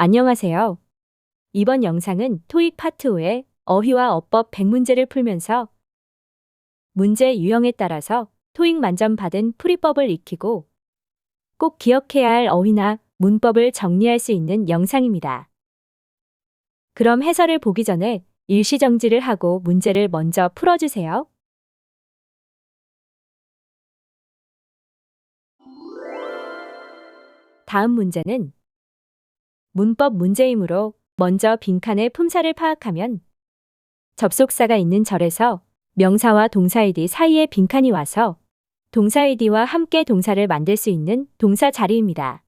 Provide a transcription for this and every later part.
안녕하세요. 이번 영상은 토익 파트 5의 어휘와 어법 100문제를 풀면서 문제 유형에 따라서 토익 만점 받은 풀이법을 익히고 꼭 기억해야 할 어휘나 문법을 정리할 수 있는 영상입니다. 그럼 해설을 보기 전에 일시정지를 하고 문제를 먼저 풀어주세요. 다음 문제는 문법 문제이므로 먼저 빈칸의 품사를 파악하면 접속사가 있는 절에서 명사와 동사 id 사이에 빈칸이 와서 동사 id와 함께 동사를 만들 수 있는 동사 자리입니다.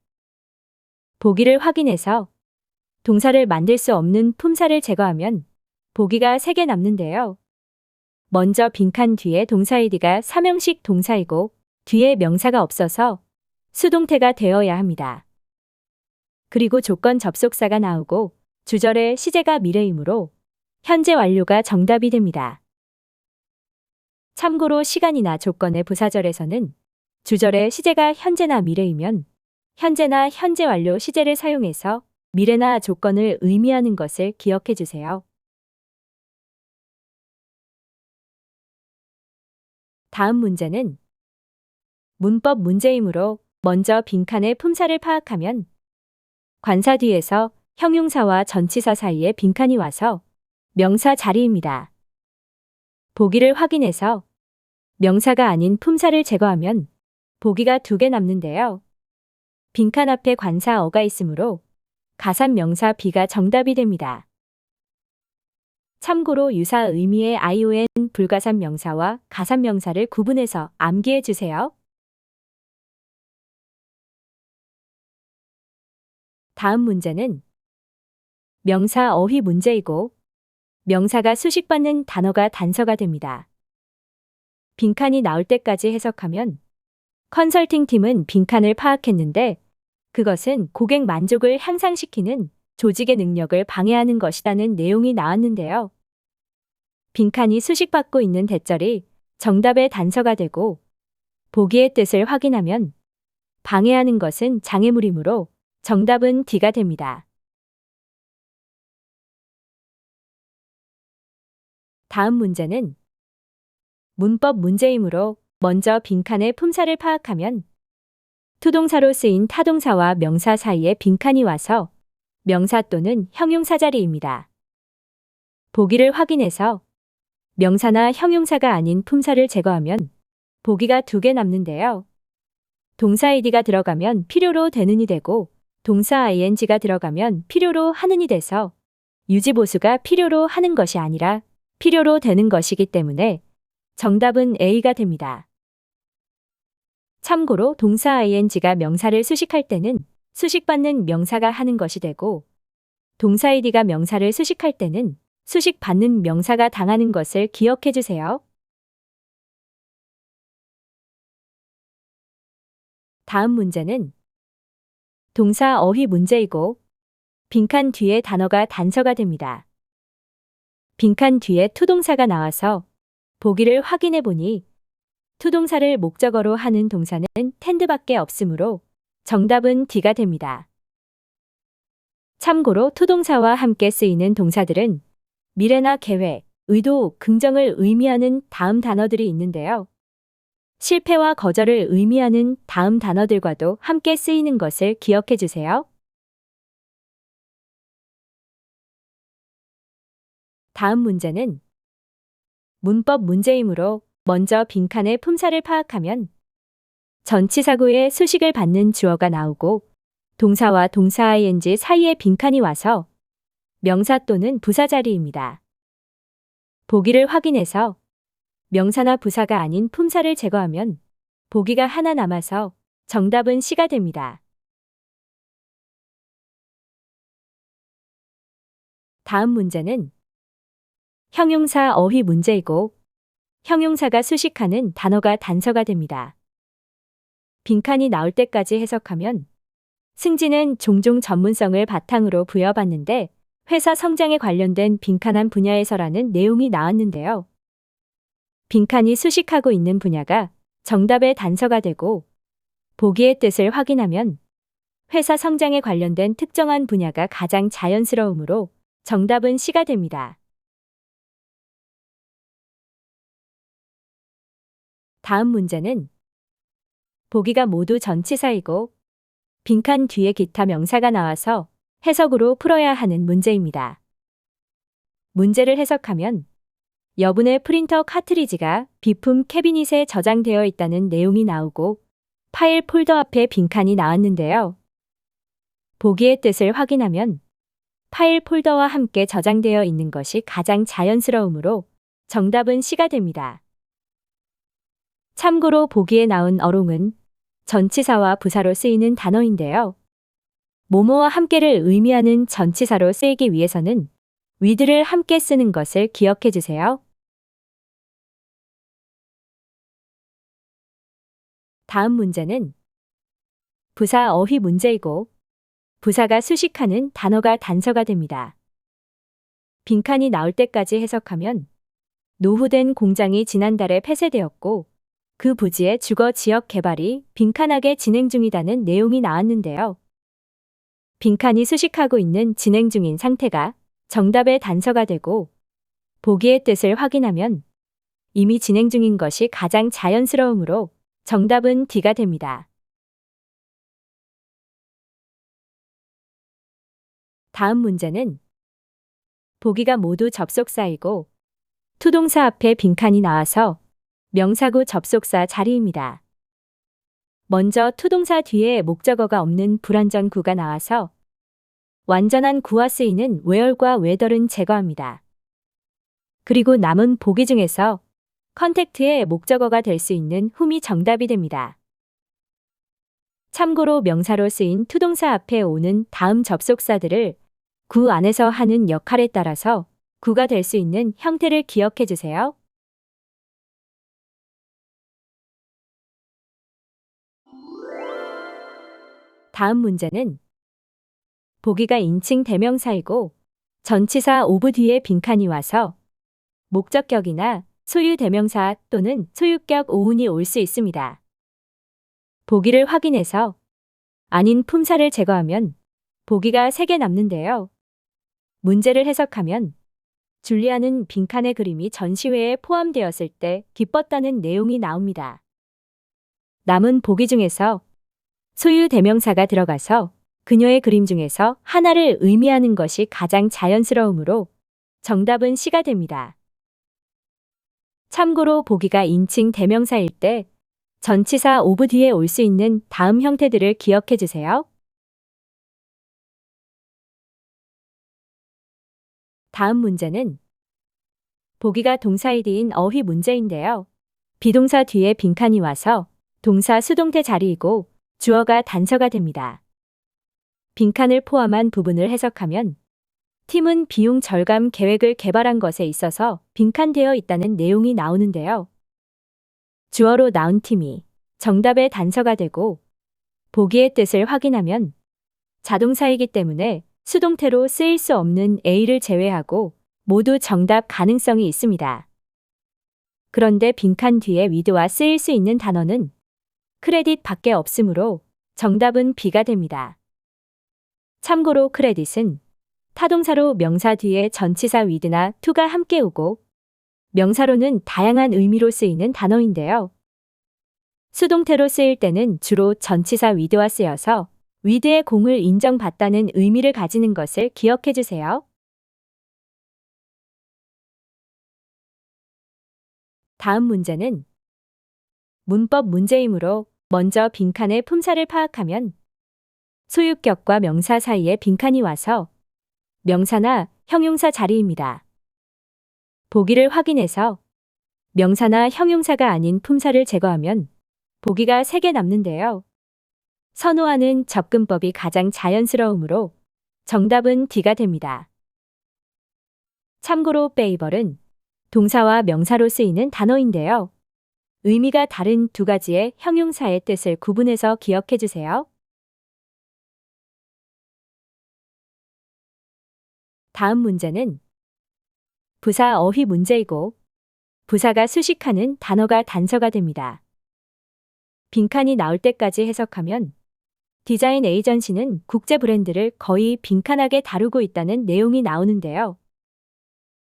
보기를 확인해서 동사를 만들 수 없는 품사를 제거하면 보기가 3개 남는데요. 먼저 빈칸 뒤에 동사 id가 삼형식 동사이고 뒤에 명사가 없어서 수동태가 되어야 합니다. 그리고 조건 접속사가 나오고 주절의 시제가 미래이므로 현재 완료가 정답이 됩니다. 참고로 시간이나 조건의 부사절에서는 주절의 시제가 현재나 미래이면 현재나 현재 완료 시제를 사용해서 미래나 조건을 의미하는 것을 기억해 주세요. 다음 문제는 문법 문제이므로 먼저 빈칸의 품사를 파악하면 관사 뒤에서 형용사와 전치사 사이에 빈칸이 와서 명사 자리입니다. 보기를 확인해서 명사가 아닌 품사를 제거하면 보기가 2개 남는데요. 빈칸 앞에 관사 어가 있으므로 가산명사 B가 정답이 됩니다. 참고로 유사 의미의 ion 불가산명사와 가산명사를 구분해서 암기해 주세요. 다음 문제는 명사 어휘 문제이고 명사가 수식받는 단어가 단서가 됩니다. 빈칸이 나올 때까지 해석하면 컨설팅 팀은 빈칸을 파악했는데 그것은 고객 만족을 향상시키는 조직의 능력을 방해하는 것이라는 내용이 나왔는데요. 빈칸이 수식받고 있는 대절이 정답의 단서가 되고 보기의 뜻을 확인하면 방해하는 것은 장애물이므로 정답은 D가 됩니다. 다음 문제는 문법 문제이므로 먼저 빈칸의 품사를 파악하면 투동사로 쓰인 타동사와 명사 사이에 빈칸이 와서 명사 또는 형용사 자리입니다. 보기를 확인해서 명사나 형용사가 아닌 품사를 제거하면 보기가 2개 남는데요. 동사 id가 들어가면 필요로 되는이 되고 동사 ing가 들어가면 필요로 하는이 돼서 유지보수가 필요로 하는 것이 아니라 필요로 되는 것이기 때문에 정답은 A가 됩니다. 참고로 동사 ing가 명사를 수식할 때는 수식받는 명사가 하는 것이 되고 동사 id가 명사를 수식할 때는 수식받는 명사가 당하는 것을 기억해 주세요. 다음 문제는 동사 어휘 문제이고 빈칸 뒤에 단어가 단서가 됩니다. 빈칸 뒤에 투동사가 나와서 보기를 확인해 보니 투동사를 목적어로 하는 동사는 텐드밖에 없으므로 정답은 D가 됩니다. 참고로 투동사와 함께 쓰이는 동사들은 미래나 계획, 의도, 긍정을 의미하는 다음 단어들이 있는데요. 실패와 거절을 의미하는 다음 단어들과도 함께 쓰이는 것을 기억해 주세요. 다음 문제는 문법 문제이므로 먼저 빈칸의 품사를 파악하면 전치사구에 수식을 받는 주어가 나오고 동사와 동사 ing 사이에 빈칸이 와서 명사 또는 부사 자리입니다. 보기를 확인해서 명사나 부사가 아닌 품사를 제거하면 보기가 하나 남아서 정답은 C가 됩니다. 다음 문제는 형용사 어휘 문제이고 형용사가 수식하는 단어가 단서가 됩니다. 빈칸이 나올 때까지 해석하면 승진은 종종 전문성을 바탕으로 부여받는데 회사 성장에 관련된 빈칸한 분야에서라는 내용이 나왔는데요. 빈칸이 수식하고 있는 분야가 정답의 단서가 되고 보기의 뜻을 확인하면 회사 성장에 관련된 특정한 분야가 가장 자연스러우므로 정답은 C가 됩니다. 다음 문제는 보기가 모두 전치사이고 빈칸 뒤에 기타 명사가 나와서 해석으로 풀어야 하는 문제입니다. 문제를 해석하면 여분의 프린터 카트리지가 비품 캐비닛에 저장되어 있다는 내용이 나오고 파일 폴더 앞에 빈칸이 나왔는데요. 보기의 뜻을 확인하면 파일 폴더와 함께 저장되어 있는 것이 가장 자연스러우므로 정답은 C가 됩니다. 참고로 보기에 나온 어롱은 전치사와 부사로 쓰이는 단어인데요. 뭐뭐와 함께를 의미하는 전치사로 쓰이기 위해서는 with를 함께 쓰는 것을 기억해 주세요. 다음 문제는 부사 어휘 문제이고 부사가 수식하는 단어가 단서가 됩니다. 빈칸이 나올 때까지 해석하면 노후된 공장이 지난달에 폐쇄되었고 그 부지의 주거 지역 개발이 빈칸하게 진행 중이다는 내용이 나왔는데요. 빈칸이 수식하고 있는 진행 중인 상태가 정답의 단서가 되고 보기의 뜻을 확인하면 이미 진행 중인 것이 가장 자연스러우므로 정답은 D가 됩니다. 다음 문제는 보기가 모두 접속사이고 투동사 앞에 빈칸이 나와서 명사구 접속사 자리입니다. 먼저 투동사 뒤에 목적어가 없는 불완전 구가 나와서 완전한 구와 쓰이는 where과 whether은 제거합니다. 그리고 남은 보기 중에서 컨택트의 목적어가 될 수 있는 whom이 정답이 됩니다. 참고로 명사로 쓰인 투동사 앞에 오는 다음 접속사들을 구 안에서 하는 역할에 따라서 구가 될 수 있는 형태를 기억해 주세요. 다음 문제는 보기가 인칭 대명사이고 전치사 of 뒤에 빈칸이 와서 목적격이나 소유 대명사 또는 소유격 오운이 올 수 있습니다. 보기를 확인해서 아닌 품사를 제거하면 보기가 3개 남는데요. 문제를 해석하면 줄리아는 빈칸의 그림이 전시회에 포함되었을 때 기뻤다는 내용이 나옵니다. 남은 보기 중에서 소유 대명사가 들어가서 그녀의 그림 중에서 하나를 의미하는 것이 가장 자연스러우므로 정답은 C가 됩니다. 참고로 보기가 인칭 대명사일 때 전치사 of 뒤에 올 수 있는 다음 형태들을 기억해 주세요. 다음 문제는 보기가 동사이드인 어휘 문제인데요. 비동사 뒤에 빈칸이 와서 동사 수동태 자리이고 주어가 단서가 됩니다. 빈칸을 포함한 부분을 해석하면 팀은 비용 절감 계획을 개발한 것에 있어서 빈칸되어 있다는 내용이 나오는데요. 주어로 나온 팀이 정답의 단서가 되고 보기의 뜻을 확인하면 자동사이기 때문에 수동태로 쓰일 수 없는 A를 제외하고 모두 정답 가능성이 있습니다. 그런데 빈칸 뒤에 with와 쓰일 수 있는 단어는 크레딧 밖에 없으므로 정답은 B가 됩니다. 참고로 크레딧은 타동사로 명사 뒤에 전치사 with나 to가 함께 오고 명사로는 다양한 의미로 쓰이는 단어인데요. 수동태로 쓰일 때는 주로 전치사 with와 쓰여서 with의 공을 인정받다는 의미를 가지는 것을 기억해 주세요. 다음 문제는 문법 문제이므로 먼저 빈칸의 품사를 파악하면 소유격과 명사 사이에 빈칸이 와서 명사나 형용사 자리입니다. 보기를 확인해서 명사나 형용사가 아닌 품사를 제거하면 보기가 3개 남는데요. 선호하는 접근법이 가장 자연스러우므로 정답은 D가 됩니다. 참고로 favor은 동사와 명사로 쓰이는 단어인데요. 의미가 다른 두 가지의 형용사의 뜻을 구분해서 기억해 주세요. 다음 문제는 부사 어휘 문제이고 부사가 수식하는 단어가 단서가 됩니다. 빈칸이 나올 때까지 해석하면 디자인 에이전시는 국제 브랜드를 거의 빈칸하게 다루고 있다는 내용이 나오는데요.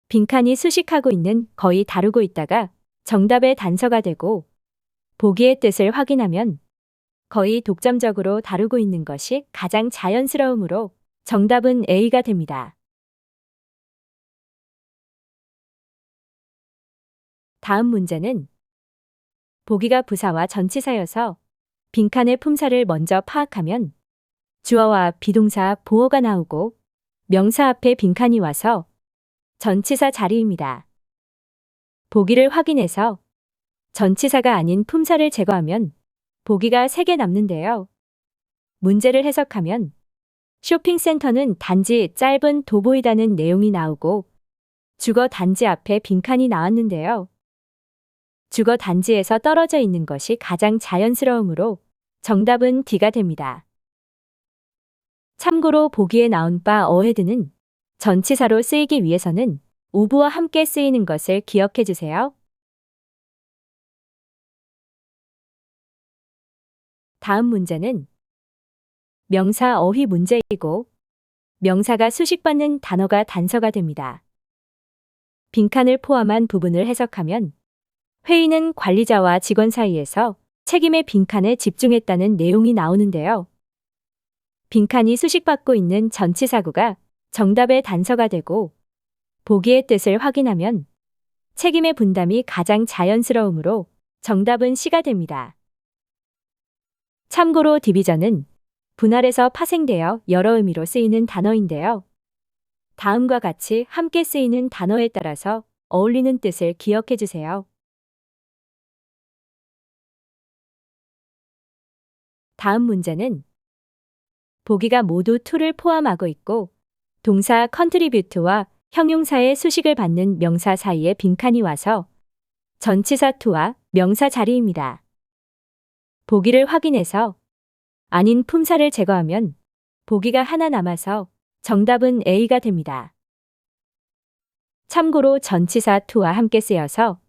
빈칸이 수식하고 있는 거의 다루고 있다가 정답의 단서가 되고 보기의 뜻을 확인하면 거의 독점적으로 다루고 있는 것이 가장 자연스러우므로 정답은 A가 됩니다. 다음 문제는 보기가 부사와 전치사여서 빈칸의 품사를 먼저 파악하면 주어와 비동사 보어가 나오고 명사 앞에 빈칸이 와서 전치사 자리입니다. 보기를 확인해서 전치사가 아닌 품사를 제거하면 보기가 3개 남는데요. 문제를 해석하면 쇼핑센터는 단지 짧은 도보이다는 내용이 나오고 주거 단지 앞에 빈칸이 나왔는데요. 주거 단지에서 떨어져 있는 것이 가장 자연스러우므로 정답은 D가 됩니다. 참고로 보기에 나온 바 어헤드는 전치사로 쓰이기 위해서는 오브와 함께 쓰이는 것을 기억해 주세요. 다음 문제는 명사 어휘 문제이고 명사가 수식받는 단어가 단서가 됩니다. 빈칸을 포함한 부분을 해석하면 회의는 관리자와 직원 사이에서 책임의 빈칸에 집중했다는 내용이 나오는데요. 빈칸이 수식받고 있는 전치사구가 정답의 단서가 되고 보기의 뜻을 확인하면 책임의 분담이 가장 자연스러우므로 정답은 C가 됩니다. 참고로 디비전은 분할에서 파생되어 여러 의미로 쓰이는 단어인데요. 다음과 같이 함께 쓰이는 단어에 따라서 어울리는 뜻을 기억해 주세요. 다음 문제는 보기가 모두 to를 포함하고 있고 동사 contribute와 형용사의 수식을 받는 명사 사이에 빈칸이 와서 전치사 to와 명사 자리입니다. 보기를 확인해서 아닌 품사를 제거하면 보기가 하나 남아서 정답은 A가 됩니다. 참고로 전치사 to와 함께 쓰여서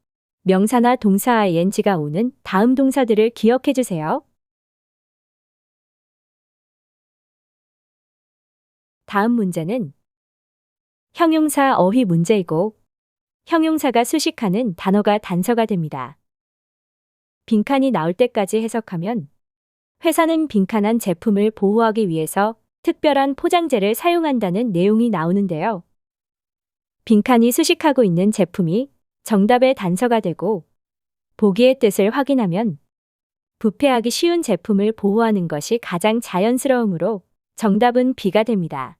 명사나 동사 ing가 오는 다음 동사들을 기억해 주세요. 다음 문제는 형용사 어휘 문제이고 형용사가 수식하는 단어가 단서가 됩니다. 빈칸이 나올 때까지 해석하면 회사는 빈칸한 제품을 보호하기 위해서 특별한 포장재를 사용한다는 내용이 나오는데요. 빈칸이 수식하고 있는 제품이 정답의 단서가 되고 보기의 뜻을 확인하면 부패하기 쉬운 제품을 보호하는 것이 가장 자연스러우므로 정답은 B가 됩니다.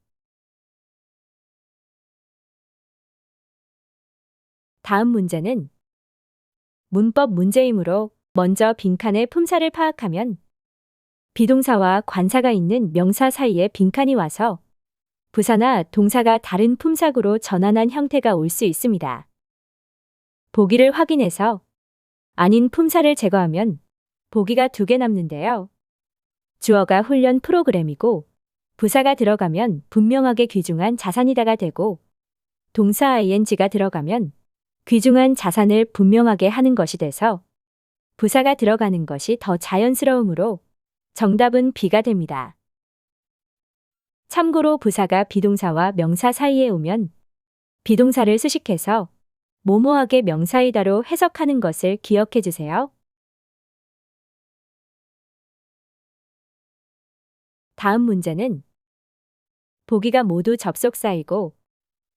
다음 문제는 문법 문제이므로 먼저 빈칸의 품사를 파악하면 비동사와 관사가 있는 명사 사이에 빈칸이 와서 부사나 동사가 다른 품사구로 전환한 형태가 올 수 있습니다. 보기를 확인해서 아닌 품사를 제거하면 보기가 2개 남는데요. 주어가 훈련 프로그램이고 부사가 들어가면 분명하게 귀중한 자산이다가 되고 동사 ing가 들어가면 귀중한 자산을 분명하게 하는 것이 돼서 부사가 들어가는 것이 더 자연스러우므로 정답은 B가 됩니다. 참고로 부사가 비동사와 명사 사이에 오면 비동사를 수식해서 모모하게 명사이다로 해석하는 것을 기억해 주세요. 다음 문제는 보기가 모두 접속사이고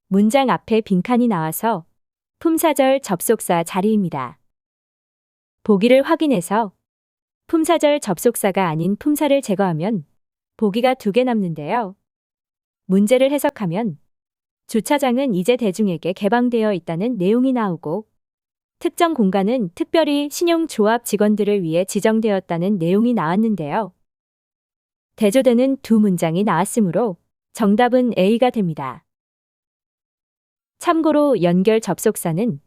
문장 앞에 빈칸이 나와서 품사절 접속사 자리입니다. 보기를 확인해서 품사절 접속사가 아닌 품사를 제거하면 보기가 2개 남는데요. 문제를 해석하면 주차장은 이제 대중에게 개방되어 있다는 내용이 나오고 특정 공간은 특별히 신용조합 직원들을 위해 지정되었다는 내용이 나왔는데요. 대조되는 2문장이 나왔으므로 정답은 A가 됩니다. 참고로 연결 접속사는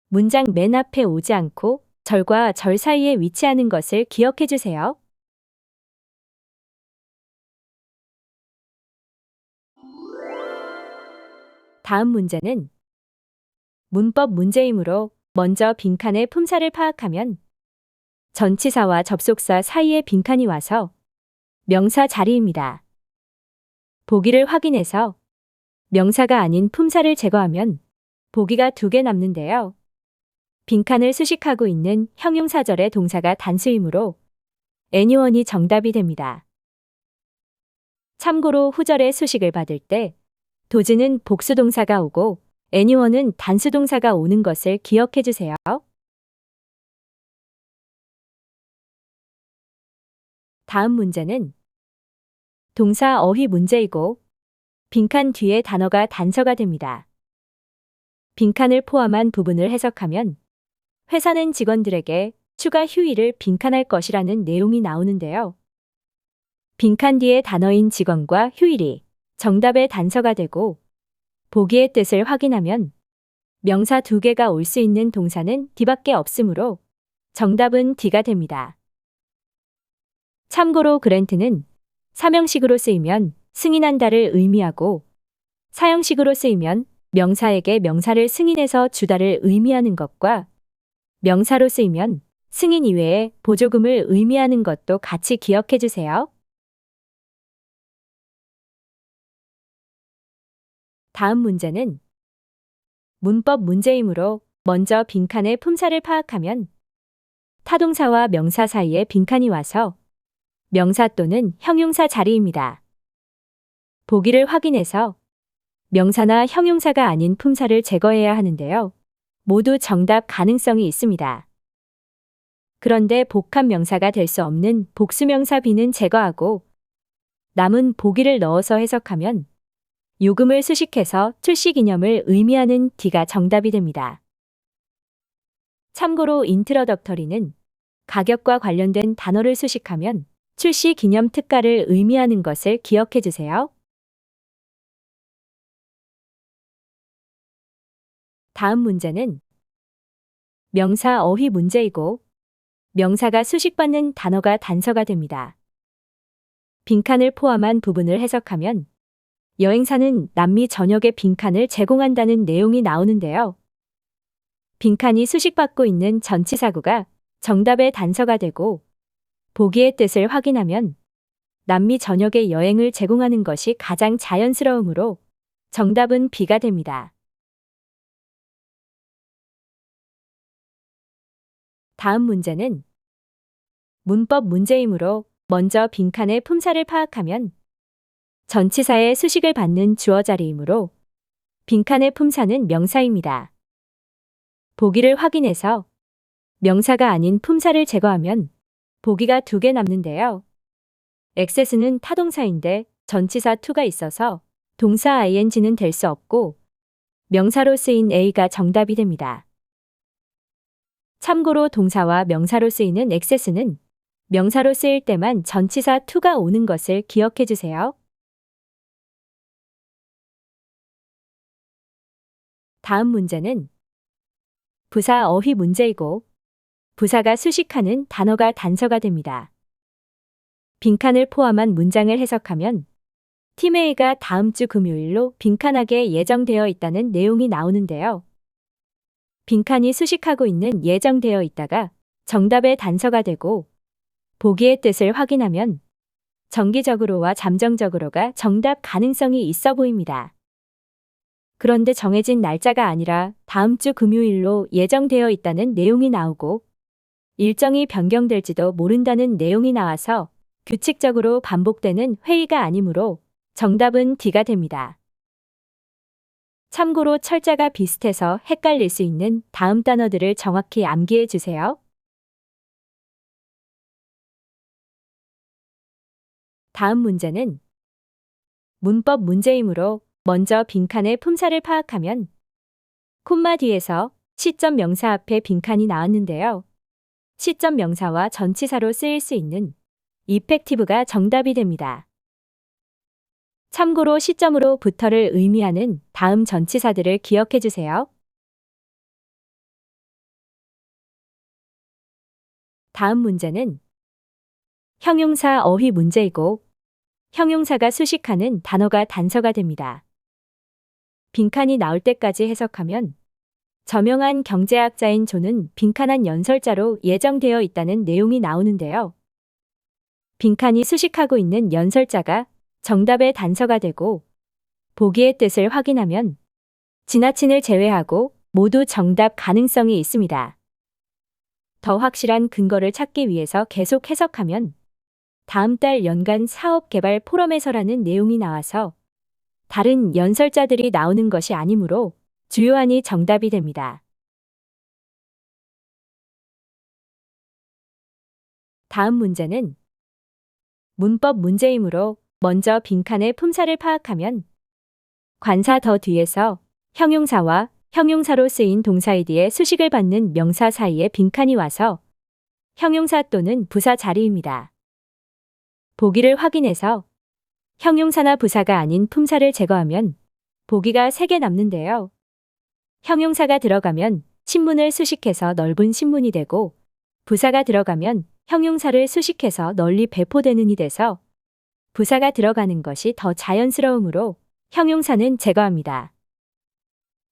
문장 맨 앞에 오지 않고 절과 절 사이에 위치하는 것을 기억해 주세요. 다음 문제는 문법 문제이므로 먼저 빈칸의 품사를 파악하면 전치사와 접속사 사이에 빈칸이 와서 명사 자리입니다. 보기를 확인해서 명사가 아닌 품사를 제거하면 보기가 2개 남는데요. 빈칸을 수식하고 있는 형용사절의 동사가 단수이므로 anyone이 정답이 됩니다. 참고로 후절의 수식을 받을 때 does는 복수동사가 오고 anyone은 단수동사가 오는 것을 기억해 주세요. 다음 문제는 동사 어휘 문제이고 빈칸 뒤에 단어가 단서가 됩니다. 빈칸을 포함한 부분을 해석하면 회사는 직원들에게 추가 휴일을 빈칸할 것이라는 내용이 나오는데요. 빈칸 뒤에 단어인 직원과 휴일이 정답의 단서가 되고 보기의 뜻을 확인하면 명사 2개가 올 수 있는 동사는 D밖에 없으므로 정답은 D가 됩니다. 참고로 그랜트는 사명식으로 쓰이면 승인한다를 의미하고 사형식으로 쓰이면 명사에게 명사를 승인해서 주다를 의미하는 것과 명사로 쓰이면 승인 이외에 보조금을 의미하는 것도 같이 기억해 주세요. 다음 문제는 문법 문제이므로 먼저 빈칸의 품사를 파악하면 타동사와 명사 사이에 빈칸이 와서 명사 또는 형용사 자리입니다. 보기를 확인해서 명사나 형용사가 아닌 품사를 제거해야 하는데요. 모두 정답 가능성이 있습니다. 그런데 복합 명사가 될 수 없는 복수명사 B는 제거하고 남은 보기를 넣어서 해석하면 요금을 수식해서 출시 기념을 의미하는 D가 정답이 됩니다. 참고로 인트로덕터리는 가격과 관련된 단어를 수식하면 출시 기념 특가를 의미하는 것을 기억해 주세요. 다음 문제는 명사 어휘 문제이고 명사가 수식받는 단어가 단서가 됩니다. 빈칸을 포함한 부분을 해석하면 여행사는 남미 전역에 빈칸을 제공한다는 내용이 나오는데요. 빈칸이 수식받고 있는 전치사구가 정답의 단서가 되고 보기의 뜻을 확인하면 남미 전역에 여행을 제공하는 것이 가장 자연스러우므로 정답은 B가 됩니다. 다음 문제는 문법 문제이므로 먼저 빈칸의 품사를 파악하면 전치사의 수식을 받는 주어 자리이므로 빈칸의 품사는 명사입니다. 보기를 확인해서 명사가 아닌 품사를 제거하면 보기가 2개 남는데요. access는 타동사인데 전치사 to가 있어서 동사 ing는 될 수 없고 명사로 쓰인 a가 정답이 됩니다. 참고로 동사와 명사로 쓰이는 access는 명사로 쓰일 때만 전치사 to가 오는 것을 기억해 주세요. 다음 문제는 부사 어휘 문제이고 부사가 수식하는 단어가 단서가 됩니다. 빈칸을 포함한 문장을 해석하면 팀 A가 다음 주 금요일로 빈칸하게 예정되어 있다는 내용이 나오는데요. 빈칸이 수식하고 있는 예정되어 있다가 정답의 단서가 되고 보기의 뜻을 확인하면 정기적으로와 잠정적으로가 정답 가능성이 있어 보입니다. 그런데 정해진 날짜가 아니라 다음 주 금요일로 예정되어 있다는 내용이 나오고 일정이 변경될지도 모른다는 내용이 나와서 규칙적으로 반복되는 회의가 아니므로 정답은 D가 됩니다. 참고로 철자가 비슷해서 헷갈릴 수 있는 다음 단어들을 정확히 암기해 주세요. 다음 문제는 문법 문제이므로 먼저 빈칸의 품사를 파악하면 콤마 뒤에서 시점 명사 앞에 빈칸이 나왔는데요. 시점 명사와 전치사로 쓰일 수 있는 effective가 정답이 됩니다. 참고로 시점으로 부터를 의미하는 다음 전치사들을 기억해 주세요. 다음 문제는 형용사 어휘 문제이고 형용사가 수식하는 단어가 단서가 됩니다. 빈칸이 나올 때까지 해석하면 저명한 경제학자인 존은 빈칸한 연설자로 예정되어 있다는 내용이 나오는데요. 빈칸이 수식하고 있는 연설자가 정답의 단서가 되고 보기의 뜻을 확인하면 지나친을 제외하고 모두 정답 가능성이 있습니다. 더 확실한 근거를 찾기 위해서 계속 해석하면 다음 달 연간 사업개발 포럼에서라는 내용이 나와서 다른 연설자들이 나오는 것이 아니므로 주요한이 정답이 됩니다. 다음 문제는 문법 문제이므로 먼저 빈칸의 품사를 파악하면 관사 더 뒤에서 형용사와 형용사로 쓰인 동사의 뒤에 수식을 받는 명사 사이에 빈칸이 와서 형용사 또는 부사 자리입니다. 보기를 확인해서 형용사나 부사가 아닌 품사를 제거하면 보기가 3개 남는데요. 형용사가 들어가면 신문을 수식해서 넓은 신문이 되고 부사가 들어가면 형용사를 수식해서 널리 배포되는 이 돼서 부사가 들어가는 것이 더 자연스러우므로 형용사는 제거합니다.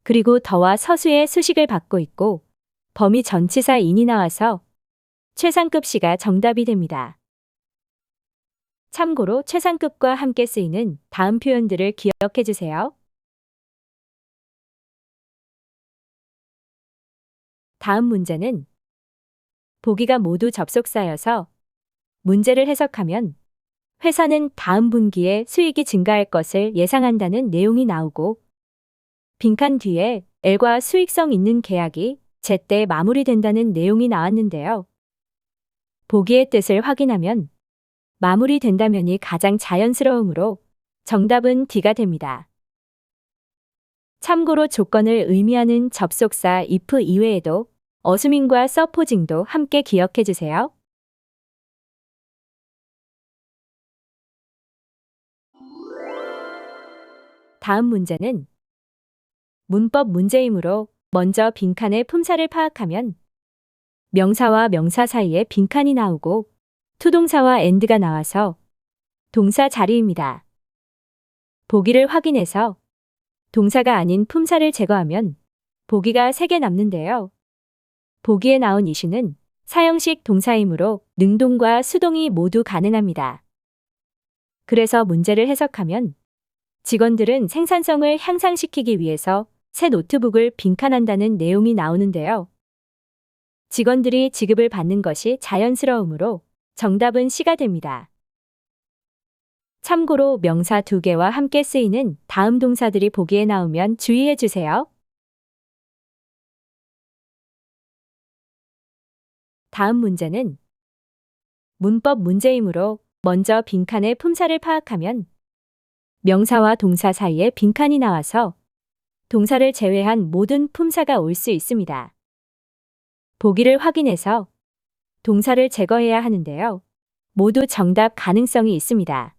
그리고 더와 서수의 수식을 받고 있고 범위 전치사 인이 나와서 최상급 시가 정답이 됩니다. 참고로 최상급과 함께 쓰이는 다음 표현들을 기억해 주세요. 다음 문제는 보기가 모두 접속사여서 문제를 해석하면 회사는 다음 분기에 수익이 증가할 것을 예상한다는 내용이 나오고 빈칸 뒤에 L과 수익성 있는 계약이 제때 마무리된다는 내용이 나왔는데요. 보기의 뜻을 확인하면 마무리된다면이 가장 자연스러우므로 정답은 D가 됩니다. 참고로 조건을 의미하는 접속사 if 이외에도 어수민과 서포징도 함께 기억해 주세요. 다음 문제는 문법 문제이므로 먼저 빈칸의 품사를 파악하면 명사와 명사 사이에 빈칸이 나오고 투동사와 and가 나와서 동사 자리입니다. 보기를 확인해서 동사가 아닌 품사를 제거하면 보기가 3개 남는데요. 보기에 나온 이슈는 사형식 동사이므로 능동과 수동이 모두 가능합니다. 그래서 문제를 해석하면 직원들은 생산성을 향상시키기 위해서 새 노트북을 빈칸한다는 내용이 나오는데요. 직원들이 지급을 받는 것이 자연스러우므로 정답은 C가 됩니다. 참고로 명사 2개와 함께 쓰이는 다음 동사들이 보기에 나오면 주의해 주세요. 다음 문제는 문법 문제이므로 먼저 빈칸의 품사를 파악하면 명사와 동사 사이에 빈칸이 나와서 동사를 제외한 모든 품사가 올 수 있습니다. 보기를 확인해서 동사를 제거해야 하는데요. 모두 정답 가능성이 있습니다.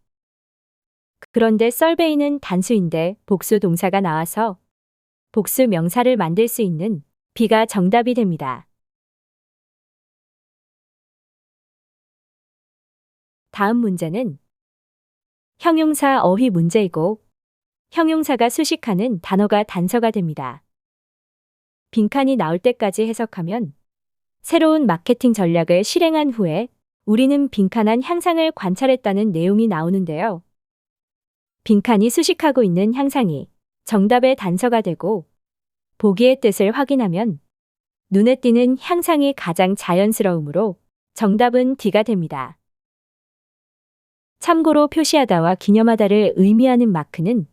그런데 썰베이는 단수인데 복수 동사가 나와서 복수 명사를 만들 수 있는 B가 정답이 됩니다. 다음 문제는 형용사 어휘 문제이고 형용사가 수식하는 단어가 단서가 됩니다. 빈칸이 나올 때까지 해석하면 새로운 마케팅 전략을 실행한 후에 우리는 빈칸한 향상을 관찰했다는 내용이 나오는데요. 빈칸이 수식하고 있는 향상이 정답의 단서가 되고 보기의 뜻을 확인하면 눈에 띄는 향상이 가장 자연스러우므로 정답은 D가 됩니다. 참고로 표시하다와 기념하다를 의미하는 마크는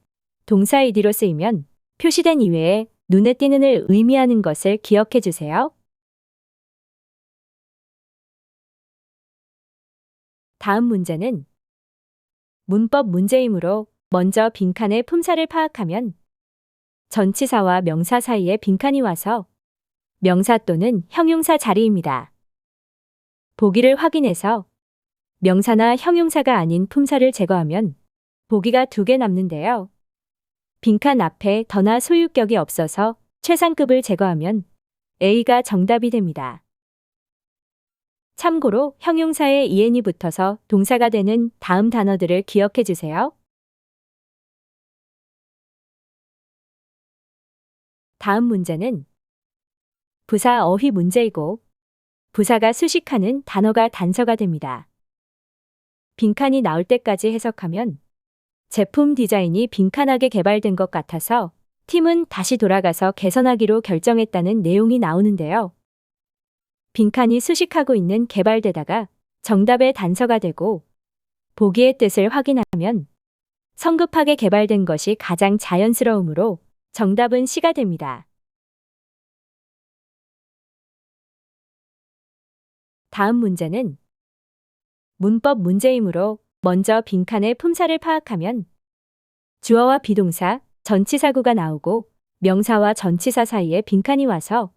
동사 id로 쓰이면 표시된 이외에 눈에 띄는을 의미하는 것을 기억해 주세요. 다음 문제는 문법 문제이므로 먼저 빈칸의 품사를 파악하면 전치사와 명사 사이에 빈칸이 와서 명사 또는 형용사 자리입니다. 보기를 확인해서 명사나 형용사가 아닌 품사를 제거하면 보기가 2개 남는데요. 빈칸 앞에 더나 소유격이 없어서 최상급을 제거하면 A가 정답이 됩니다. 참고로 형용사에 en이 붙어서 동사가 되는 다음 단어들을 기억해 주세요. 다음 문제는 부사 어휘 문제이고 부사가 수식하는 단어가 단서가 됩니다. 빈칸이 나올 때까지 해석하면 제품 디자인이 빈칸하게 개발된 것 같아서 팀은 다시 돌아가서 개선하기로 결정했다는 내용이 나오는데요. 빈칸이 수식하고 있는 개발되다가 정답의 단서가 되고 보기의 뜻을 확인하면 성급하게 개발된 것이 가장 자연스러우므로 정답은 C가 됩니다. 다음 문제는 문법 문제이므로 먼저 빈칸의 품사를 파악하면 주어와 비동사, 전치사구가 나오고 명사와 전치사 사이에 빈칸이 와서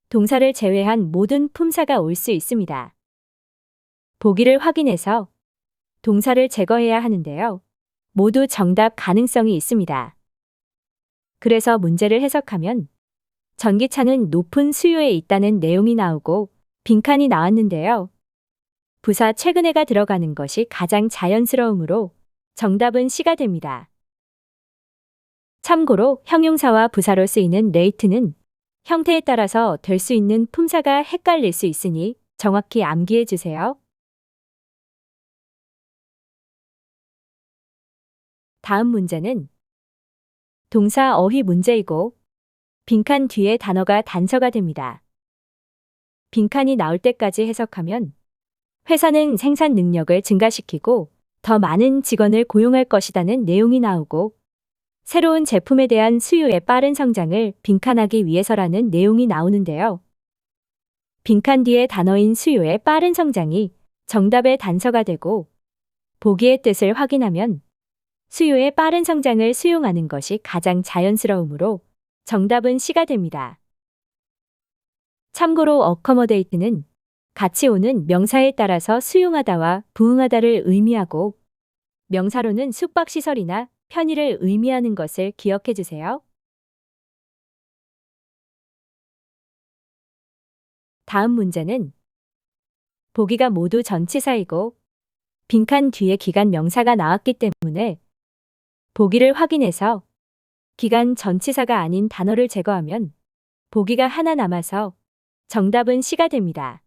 동사를 제외한 모든 품사가 올 수 있습니다. 보기를 확인해서 동사를 제거해야 하는데요. 모두 정답 가능성이 있습니다. 그래서 문제를 해석하면 전기차는 높은 수요에 있다는 내용이 나오고 빈칸이 나왔는데요. 부사 최근에가 들어가는 것이 가장 자연스러우므로 정답은 C가 됩니다. 참고로 형용사와 부사로 쓰이는 late는 형태에 따라서 될 수 있는 품사가 헷갈릴 수 있으니 정확히 암기해 주세요. 다음 문제는 동사 어휘 문제이고 빈칸 뒤에 단어가 단서가 됩니다. 빈칸이 나올 때까지 해석하면 회사는 생산 능력을 증가시키고 더 많은 직원을 고용할 것이라는 내용이 나오고 새로운 제품에 대한 수요의 빠른 성장을 빈칸하기 위해서라는 내용이 나오는데요. 빈칸 뒤에 단어인 수요의 빠른 성장이 정답의 단서가 되고 보기의 뜻을 확인하면 수요의 빠른 성장을 수용하는 것이 가장 자연스러우므로 정답은 C가 됩니다. 참고로 accommodate는 같이 오는 명사에 따라서 수용하다와 부응하다를 의미하고 명사로는 숙박시설이나 편의를 의미하는 것을 기억해 주세요. 다음 문제는 보기가 모두 전치사이고 빈칸 뒤에 기간 명사가 나왔기 때문에 보기를 확인해서 기간 전치사가 아닌 단어를 제거하면 보기가 하나 남아서 정답은 C가 됩니다.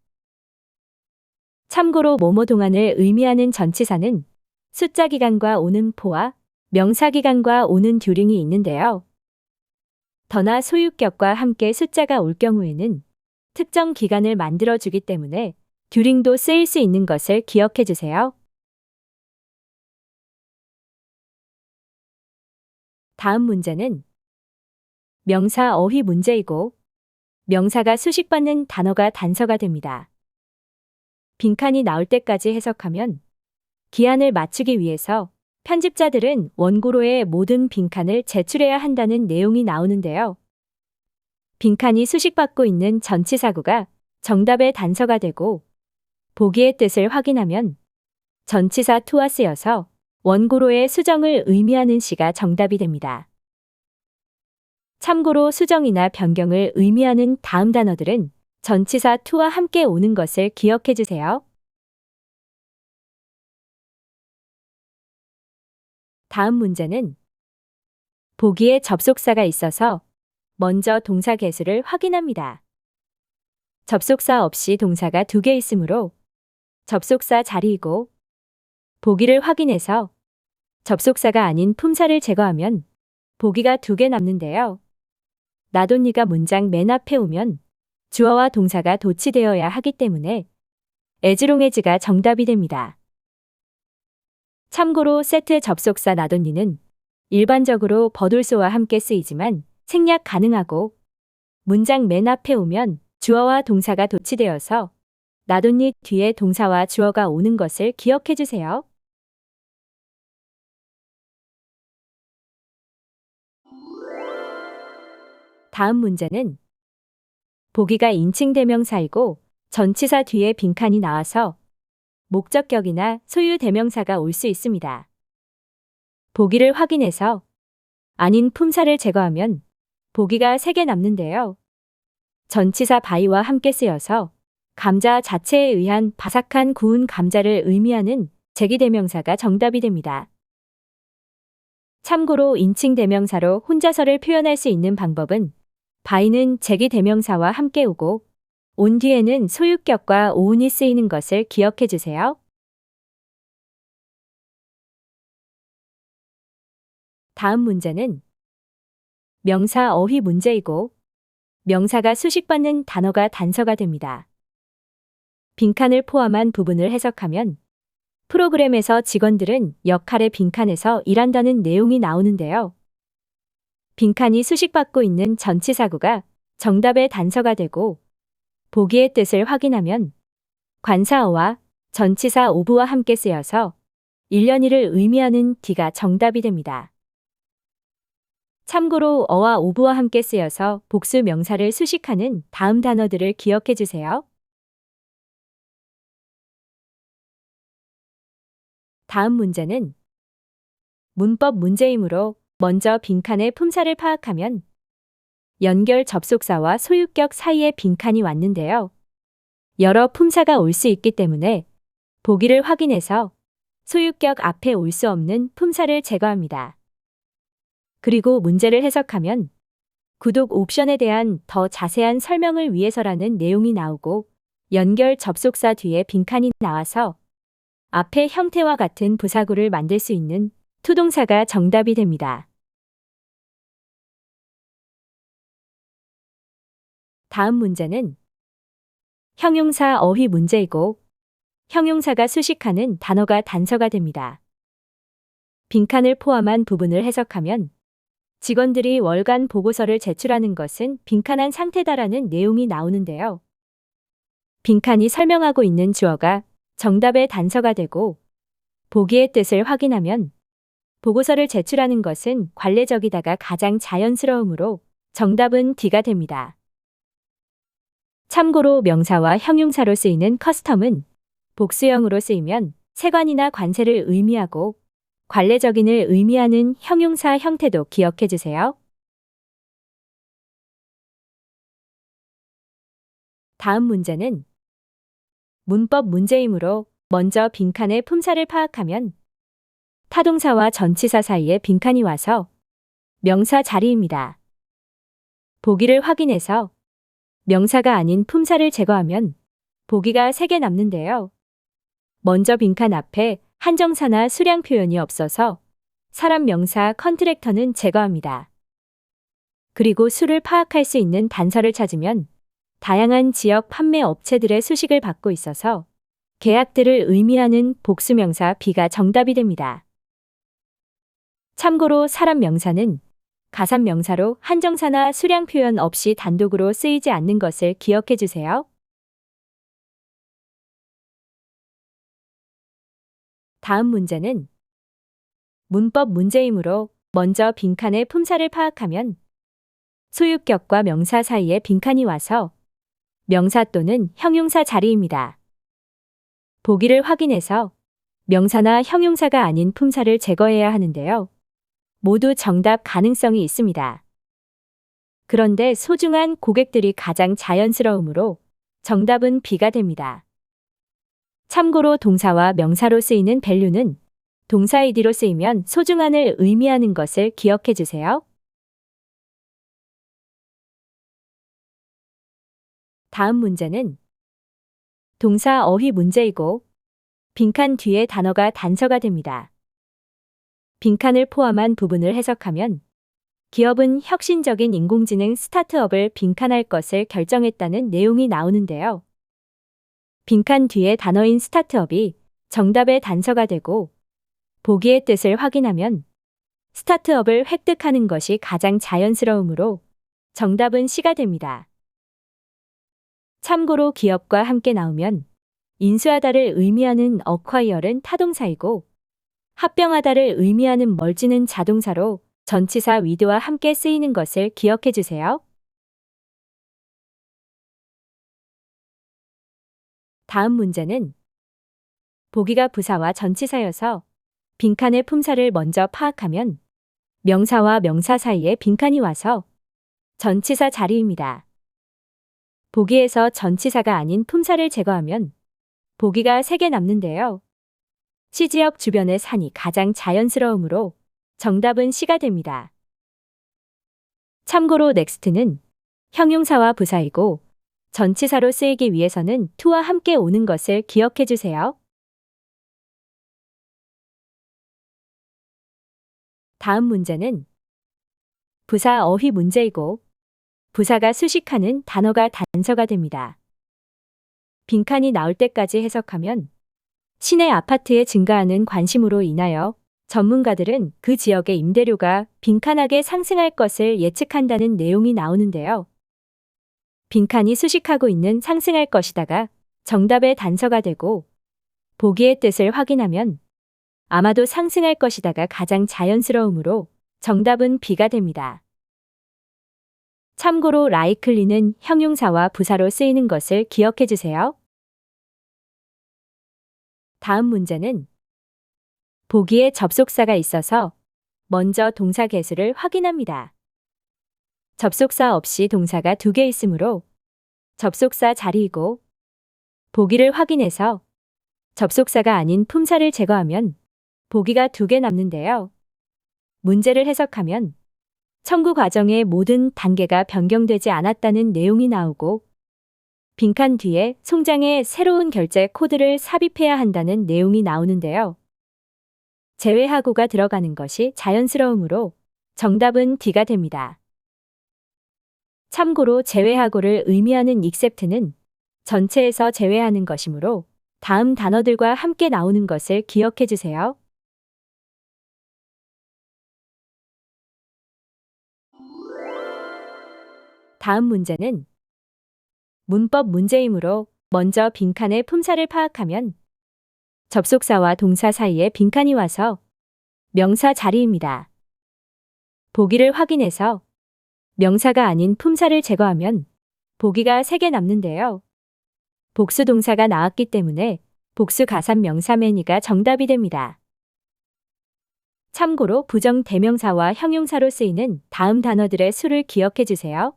참고로 뭐뭐 동안을 의미하는 전치사는 숫자 기간과 오는 포와 명사 기간과 오는 듀링이 있는데요. 더나 소유격과 함께 숫자가 올 경우에는 특정 기간을 만들어주기 때문에 듀링도 쓰일 수 있는 것을 기억해 주세요. 다음 문제는 명사 어휘 문제이고 명사가 수식받는 단어가 단서가 됩니다. 빈칸이 나올 때까지 해석하면 기한을 맞추기 위해서 편집자들은 원고로의 모든 빈칸을 제출해야 한다는 내용이 나오는데요. 빈칸이 수식받고 있는 전치사구가 정답의 단서가 되고 보기의 뜻을 확인하면 전치사 to와 쓰여서 원고로의 수정을 의미하는 시가 정답이 됩니다. 참고로 수정이나 변경을 의미하는 다음 단어들은 전치사 to와 함께 오는 것을 기억해 주세요. 다음 문제는 보기에 접속사가 있어서 먼저 동사 개수를 확인합니다. 접속사 없이 동사가 2개 있으므로 접속사 자리이고 보기를 확인해서 접속사가 아닌 품사를 제거하면 보기가 2개 남는데요. 나돈니가 문장 맨 앞에 오면 주어와 동사가 도치되어야 하기 때문에 에즈롱에즈가 정답이 됩니다. 참고로 세트 접속사 나돈니는 일반적으로 버돌소와 함께 쓰이지만 생략 가능하고 문장 맨 앞에 오면 주어와 동사가 도치되어서 나돈니 뒤에 동사와 주어가 오는 것을 기억해 주세요. 다음 문제는 보기가 인칭 대명사이고 전치사 뒤에 빈칸이 나와서 목적격이나 소유 대명사가 올 수 있습니다. 보기를 확인해서 아닌 품사를 제거하면 보기가 3개 남는데요. 전치사 바이와 함께 쓰여서 감자 자체에 의한 바삭한 구운 감자를 의미하는 제기대명사가 정답이 됩니다. 참고로 인칭 대명사로 혼자서를 표현할 수 있는 방법은 바이는 제기대명사와 함께 오고 온 뒤에는 소유격과 오운이 쓰이는 것을 기억해 주세요. 다음 문제는 명사 어휘 문제이고 명사가 수식받는 단어가 단서가 됩니다. 빈칸을 포함한 부분을 해석하면 프로그램에서 직원들은 역할의 빈칸에서 일한다는 내용이 나오는데요. 빈칸이 수식받고 있는 전치사구가 정답의 단서가 되고 보기의 뜻을 확인하면 관사어와 전치사 오브와 함께 쓰여서 1년이를 의미하는 D가 정답이 됩니다. 참고로 어와 오브와 함께 쓰여서 복수 명사를 수식하는 다음 단어들을 기억해 주세요. 다음 문제는 문법 문제이므로 먼저 빈칸의 품사를 파악하면 연결 접속사와 소유격 사이에 빈칸이 왔는데요. 여러 품사가 올 수 있기 때문에 보기를 확인해서 소유격 앞에 올 수 없는 품사를 제거합니다. 그리고 문제를 해석하면 구독 옵션에 대한 더 자세한 설명을 위해서라는 내용이 나오고 연결 접속사 뒤에 빈칸이 나와서 앞의 형태와 같은 부사구를 만들 수 있는 투동사가 정답이 됩니다. 다음 문제는 형용사 어휘 문제이고 형용사가 수식하는 단어가 단서가 됩니다. 빈칸을 포함한 부분을 해석하면 직원들이 월간 보고서를 제출하는 것은 빈칸한 상태다라는 내용이 나오는데요. 빈칸이 설명하고 있는 주어가 정답의 단서가 되고 보기의 뜻을 확인하면 보고서를 제출하는 것은 관례적이다가 가장 자연스러우므로 정답은 D가 됩니다. 참고로 명사와 형용사로 쓰이는 커스텀은 복수형으로 쓰이면 세관이나 관세를 의미하고 관례적인을 의미하는 형용사 형태도 기억해 주세요. 다음 문제는 문법 문제이므로 먼저 빈칸의 품사를 파악하면 타동사와 전치사 사이에 빈칸이 와서 명사 자리입니다. 보기를 확인해서 명사가 아닌 품사를 제거하면 보기가 3개 남는데요. 먼저 빈칸 앞에 한정사나 수량 표현이 없어서 사람 명사 컨트랙터는 제거합니다. 그리고 수를 파악할 수 있는 단서를 찾으면 다양한 지역 판매 업체들의 수식을 받고 있어서 계약들을 의미하는 복수명사 B가 정답이 됩니다. 참고로 사람 명사는 가산 명사로 한정사나 수량 표현 없이 단독으로 쓰이지 않는 것을 기억해 주세요. 다음 문제는 문법 문제이므로 먼저 빈칸의 품사를 파악하면 소유격과 명사 사이에 빈칸이 와서 명사 또는 형용사 자리입니다. 보기를 확인해서 명사나 형용사가 아닌 품사를 제거해야 하는데요. 모두 정답 가능성이 있습니다. 그런데 소중한 고객들이 가장 자연스러우므로 정답은 B가 됩니다. 참고로 동사와 명사로 쓰이는 value는 동사 id로 쓰이면 소중한을 의미하는 것을 기억해 주세요. 다음 문제는 동사 어휘 문제이고 빈칸 뒤에 단어가 단서가 됩니다. 빈칸을 포함한 부분을 해석하면 기업은 혁신적인 인공지능 스타트업을 빈칸할 것을 결정했다는 내용이 나오는데요. 빈칸 뒤에 단어인 스타트업이 정답의 단서가 되고 보기의 뜻을 확인하면 스타트업을 획득하는 것이 가장 자연스러우므로 정답은 C가 됩니다. 참고로 기업과 함께 나오면 인수하다를 의미하는 acquire는 타동사이고 합병하다를 의미하는 merge는 자동사로 전치사 with와 함께 쓰이는 것을 기억해 주세요. 다음 문제는 보기가 부사와 전치사여서 빈칸의 품사를 먼저 파악하면 명사와 명사 사이에 빈칸이 와서 전치사 자리입니다. 보기에서 전치사가 아닌 품사를 제거하면 보기가 3개 남는데요. 시지역 주변의 산이 가장 자연스러우므로 정답은 C가 됩니다. 참고로 next는 형용사와 부사이고 전치사로 쓰이기 위해서는 to와 함께 오는 것을 기억해 주세요. 다음 문제는 부사 어휘 문제이고 부사가 수식하는 단어가 단서가 됩니다. 빈칸이 나올 때까지 해석하면 시내 아파트에 증가하는 관심으로 인하여 전문가들은 그 지역의 임대료가 빈칸하게 상승할 것을 예측한다는 내용이 나오는데요. 빈칸이 수식하고 있는 상승할 것이다가 정답의 단서가 되고 보기의 뜻을 확인하면 아마도 상승할 것이다가 가장 자연스러우므로 정답은 B가 됩니다. 참고로 likely는 형용사와 부사로 쓰이는 것을 기억해 주세요. 다음 문제는 보기에 접속사가 있어서 먼저 동사 개수를 확인합니다. 접속사 없이 동사가 2개 있으므로 접속사 자리이고 보기를 확인해서 접속사가 아닌 품사를 제거하면 보기가 2개 남는데요. 문제를 해석하면 청구 과정의 모든 단계가 변경되지 않았다는 내용이 나오고 빈칸 뒤에 송장에 새로운 결제 코드를 삽입해야 한다는 내용이 나오는데요. 제외하고가 들어가는 것이 자연스러우므로 정답은 D가 됩니다. 참고로 제외하고를 의미하는 except는 전체에서 제외하는 것이므로 다음 단어들과 함께 나오는 것을 기억해 주세요. 다음 문제는 문법 문제이므로 먼저 빈칸의 품사를 파악하면 접속사와 동사 사이에 빈칸이 와서 명사 자리입니다. 보기를 확인해서 명사가 아닌 품사를 제거하면 보기가 3개 남는데요. 복수 동사가 나왔기 때문에 복수 가산 명사 many가 정답이 됩니다. 참고로 부정 대명사와 형용사로 쓰이는 다음 단어들의 수를 기억해 주세요.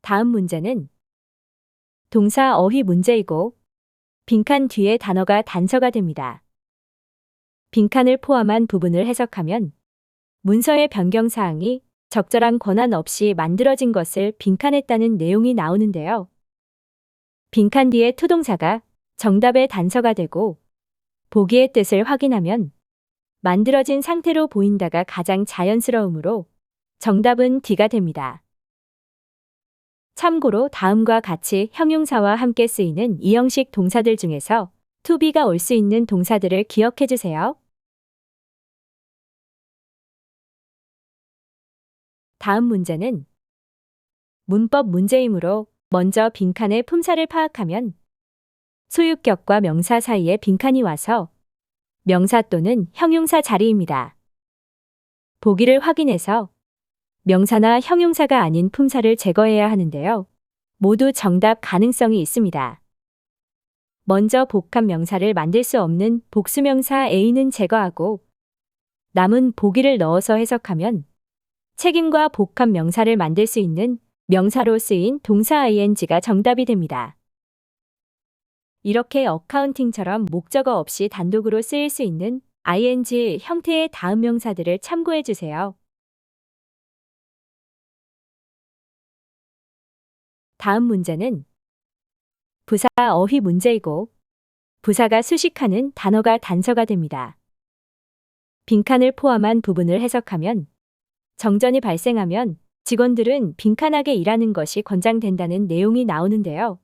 다음 문제는 동사 어휘 문제이고 빈칸 뒤에 단어가 단서가 됩니다. 빈칸을 포함한 부분을 해석하면 문서의 변경사항이 적절한 권한 없이 만들어진 것을 빈칸했다는 내용이 나오는데요. 빈칸 뒤에 투동사가 정답의 단서가 되고 보기의 뜻을 확인하면 만들어진 상태로 보인다가 가장 자연스러우므로 정답은 D가 됩니다. 참고로 다음과 같이 형용사와 함께 쓰이는 이형식 동사들 중에서 to be가 올 수 있는 동사들을 기억해 주세요. 다음 문제는 문법 문제이므로 먼저 빈칸의 품사를 파악하면 소유격과 명사 사이에 빈칸이 와서 명사 또는 형용사 자리입니다. 보기를 확인해서 명사나 형용사가 아닌 품사를 제거해야 하는데요. 모두 정답 가능성이 있습니다. 먼저 복합 명사를 만들 수 없는 복수명사 A는 제거하고 남은 보기를 넣어서 해석하면 책임과 복합 명사를 만들 수 있는 명사로 쓰인 동사 ing가 정답이 됩니다. 이렇게 어카운팅처럼 목적어 없이 단독으로 쓰일 수 있는 ing 형태의 다음 명사들을 참고해 주세요. 다음 문제는 부사 어휘 문제이고 부사가 수식하는 단어가 단서가 됩니다. 빈칸을 포함한 부분을 해석하면 정전이 발생하면 직원들은 빈칸하게 일하는 것이 권장된다는 내용이 나오는데요.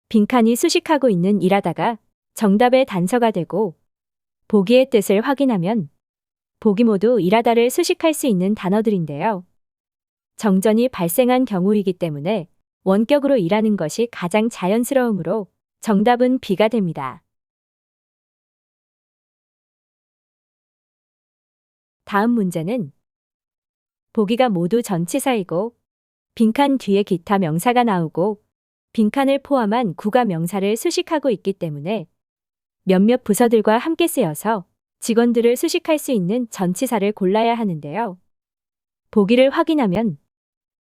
빈칸이 수식하고 있는 일하다가 정답의 단서가 되고 보기의 뜻을 확인하면 보기 모두 일하다를 수식할 수 있는 단어들인데요. 정전이 발생한 경우이기 때문에 원격으로 일하는 것이 가장 자연스러우므로 정답은 B가 됩니다. 다음 문제는 보기가 모두 전치사이고 빈칸 뒤에 기타 명사가 나오고 빈칸을 포함한 구가 명사를 수식하고 있기 때문에 몇몇 부서들과 함께 쓰여서 직원들을 수식할 수 있는 전치사를 골라야 하는데요. 보기를 확인하면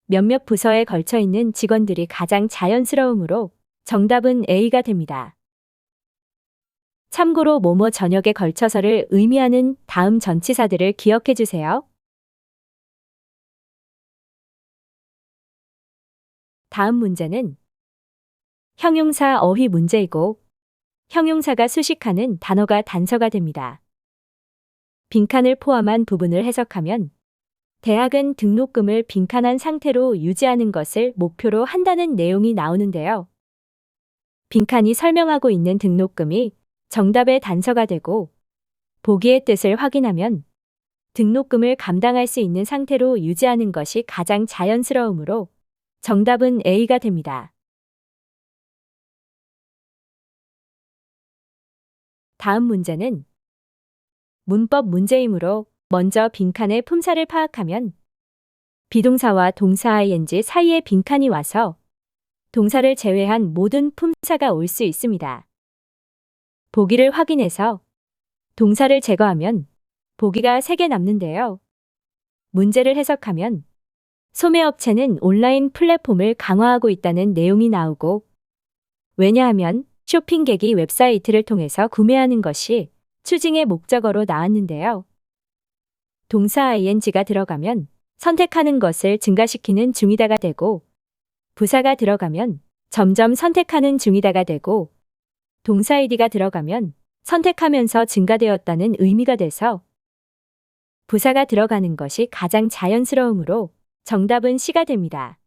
몇몇 부서에 걸쳐 있는 직원들이 가장 자연스러우므로 정답은 A가 됩니다. 참고로 뭐뭐 저녁에 걸쳐서를 의미하는 다음 전치사들을 기억해 주세요. 다음 문제는 형용사 어휘 문제이고 형용사가 수식하는 단어가 단서가 됩니다. 빈칸을 포함한 부분을 해석하면 대학은 등록금을 빈칸한 상태로 유지하는 것을 목표로 한다는 내용이 나오는데요. 빈칸이 설명하고 있는 등록금이 정답의 단서가 되고 보기의 뜻을 확인하면 등록금을 감당할 수 있는 상태로 유지하는 것이 가장 자연스러우므로 정답은 A가 됩니다. 다음 문제는 문법 문제이므로 먼저 빈칸의 품사를 파악하면 비동사와 동사 ing 사이에 빈칸이 와서 동사를 제외한 모든 품사가 올 수 있습니다. 보기를 확인해서 동사를 제거하면 보기가 3개 남는데요. 문제를 해석하면 소매업체는 온라인 플랫폼을 강화하고 있다는 내용이 나오고 왜냐하면 쇼핑객이 웹사이트를 통해서 구매하는 것이 추징의 목적어로 나왔는데요. 동사 ing가 들어가면 선택하는 것을 증가시키는 중이다가 되고 부사가 들어가면 점점 선택하는 중이다가 되고 동사 id가 들어가면 선택하면서 증가되었다는 의미가 돼서 부사가 들어가는 것이 가장 자연스러우므로 정답은 C가 됩니다.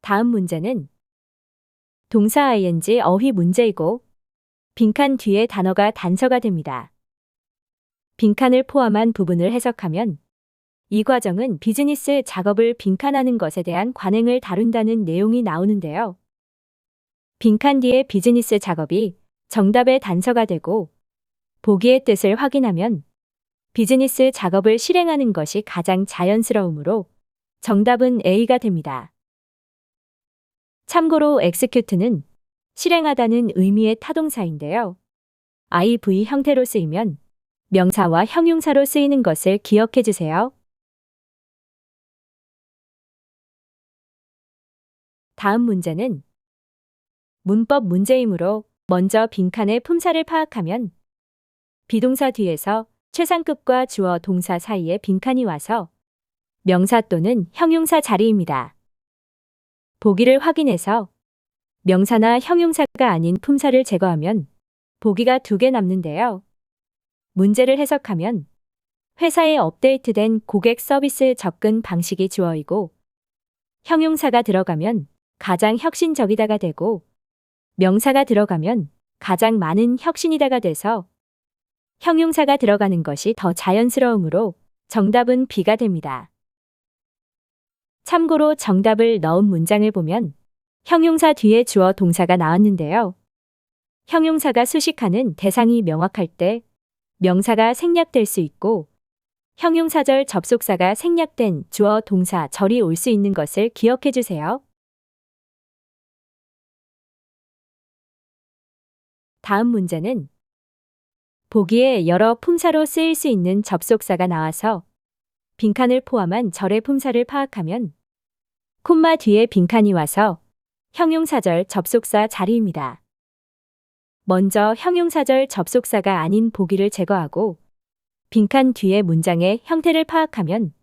다음 문제는 동사 ing 어휘 문제이고 빈칸 뒤에 단어가 단서가 됩니다. 빈칸을 포함한 부분을 해석하면 이 과정은 비즈니스 작업을 빈칸하는 것에 대한 관행을 다룬다는 내용이 나오는데요. 빈칸 뒤에 비즈니스 작업이 정답의 단서가 되고 보기의 뜻을 확인하면 비즈니스 작업을 실행하는 것이 가장 자연스러우므로 정답은 A가 됩니다. 참고로 execute는 실행하다는 의미의 타동사인데요. IV 형태로 쓰이면 명사와 형용사로 쓰이는 것을 기억해 주세요. 다음 문제는 문법 문제이므로 먼저 빈칸의 품사를 파악하면 비동사 뒤에서 최상급과 주어 동사 사이에 빈칸이 와서 명사 또는 형용사 자리입니다. 보기를 확인해서 명사나 형용사가 아닌 품사를 제거하면 보기가 2개 남는데요. 문제를 해석하면 회사에 업데이트된 고객 서비스 접근 방식이 주어이고 형용사가 들어가면 가장 혁신적이다가 되고 명사가 들어가면 가장 많은 혁신이다가 돼서 형용사가 들어가는 것이 더 자연스러우므로 정답은 B가 됩니다. 참고로 정답을 넣은 문장을 보면 형용사 뒤에 주어 동사가 나왔는데요. 형용사가 수식하는 대상이 명확할 때 명사가 생략될 수 있고 형용사절 접속사가 생략된 주어 동사 절이 올 수 있는 것을 기억해 주세요. 다음 문제는 보기에 여러 품사로 쓰일 수 있는 접속사가 나와서 빈칸을 포함한 절의 품사를 파악하면 콤마 뒤에 빈칸이 와서 형용사절 접속사 자리입니다. 먼저 형용사절 접속사가 아닌 보기를 제거하고 빈칸 뒤에 문장의 형태를 파악하면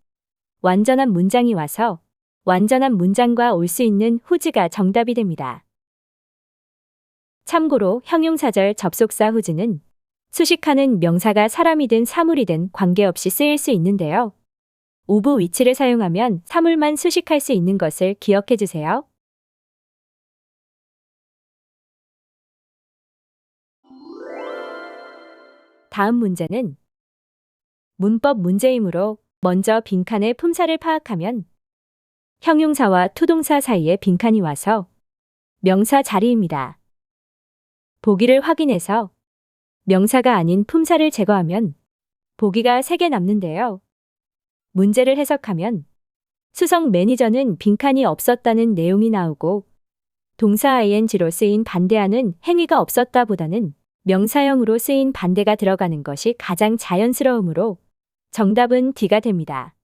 완전한 문장이 와서 완전한 문장과 올 수 있는 후즈가 정답이 됩니다. 참고로 형용사절 접속사 후즈는 수식하는 명사가 사람이든 사물이든 관계없이 쓰일 수 있는데요. 오브 위치를 사용하면 사물만 수식할 수 있는 것을 기억해 주세요. 다음 문제는 문법 문제이므로 먼저 빈칸의 품사를 파악하면 형용사와 투동사 사이에 빈칸이 와서 명사 자리입니다. 보기를 확인해서 명사가 아닌 품사를 제거하면 보기가 3개 남는데요. 문제를 해석하면 수석 매니저는 빈칸이 없었다는 내용이 나오고 동사 ing로 쓰인 반대하는 행위가 없었다 보다는 명사형으로 쓰인 반대가 들어가는 것이 가장 자연스러우므로 정답은 D가 됩니다.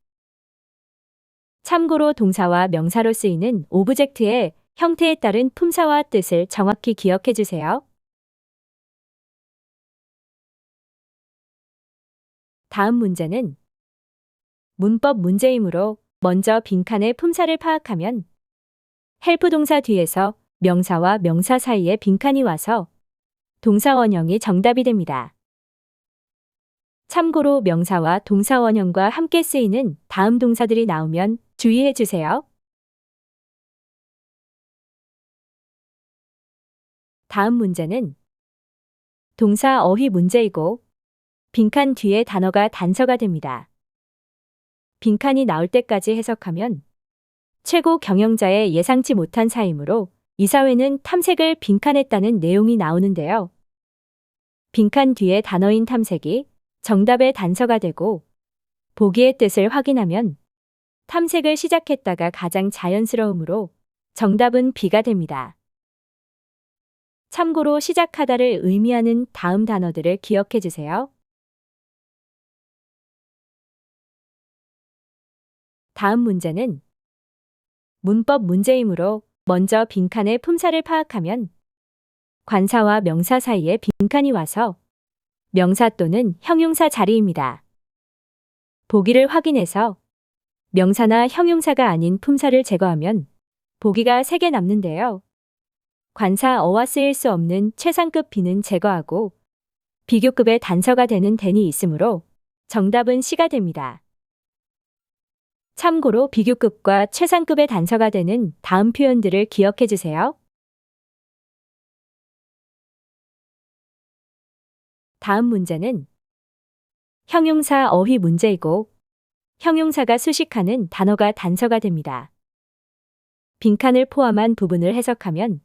참고로 동사와 명사로 쓰이는 오브젝트의 형태에 따른 품사와 뜻을 정확히 기억해 주세요. 다음 문제는 문법 문제이므로 먼저 빈칸의 품사를 파악하면 헬프 동사 뒤에서 명사와 명사 사이에 빈칸이 와서 동사 원형이 정답이 됩니다. 참고로 명사와 동사 원형과 함께 쓰이는 다음 동사들이 나오면 주의해 주세요. 다음 문제는 동사 어휘 문제이고 빈칸 뒤에 단어가 단서가 됩니다. 빈칸이 나올 때까지 해석하면 최고 경영자의 예상치 못한 사임으로 이사회는 탐색을 빈칸했다는 내용이 나오는데요. 빈칸 뒤에 단어인 탐색이 정답의 단서가 되고 보기의 뜻을 확인하면 탐색을 시작했다가 가장 자연스러우므로 정답은 B가 됩니다. 참고로 시작하다를 의미하는 다음 단어들을 기억해 주세요. 다음 문제는 문법 문제이므로 먼저 빈칸의 품사를 파악하면 관사와 명사 사이에 빈칸이 와서 명사 또는 형용사 자리입니다. 보기를 확인해서 명사나 형용사가 아닌 품사를 제거하면 보기가 3개 남는데요. 관사 어와 쓰일 수 없는 최상급 B는 제거하고 비교급의 단서가 되는 then이 있으므로 정답은 C가 됩니다. 참고로 비교급과 최상급의 단서가 되는 다음 표현들을 기억해 주세요. 다음 문제는 형용사 어휘 문제이고 형용사가 수식하는 단어가 단서가 됩니다. 빈칸을 포함한 부분을 해석하면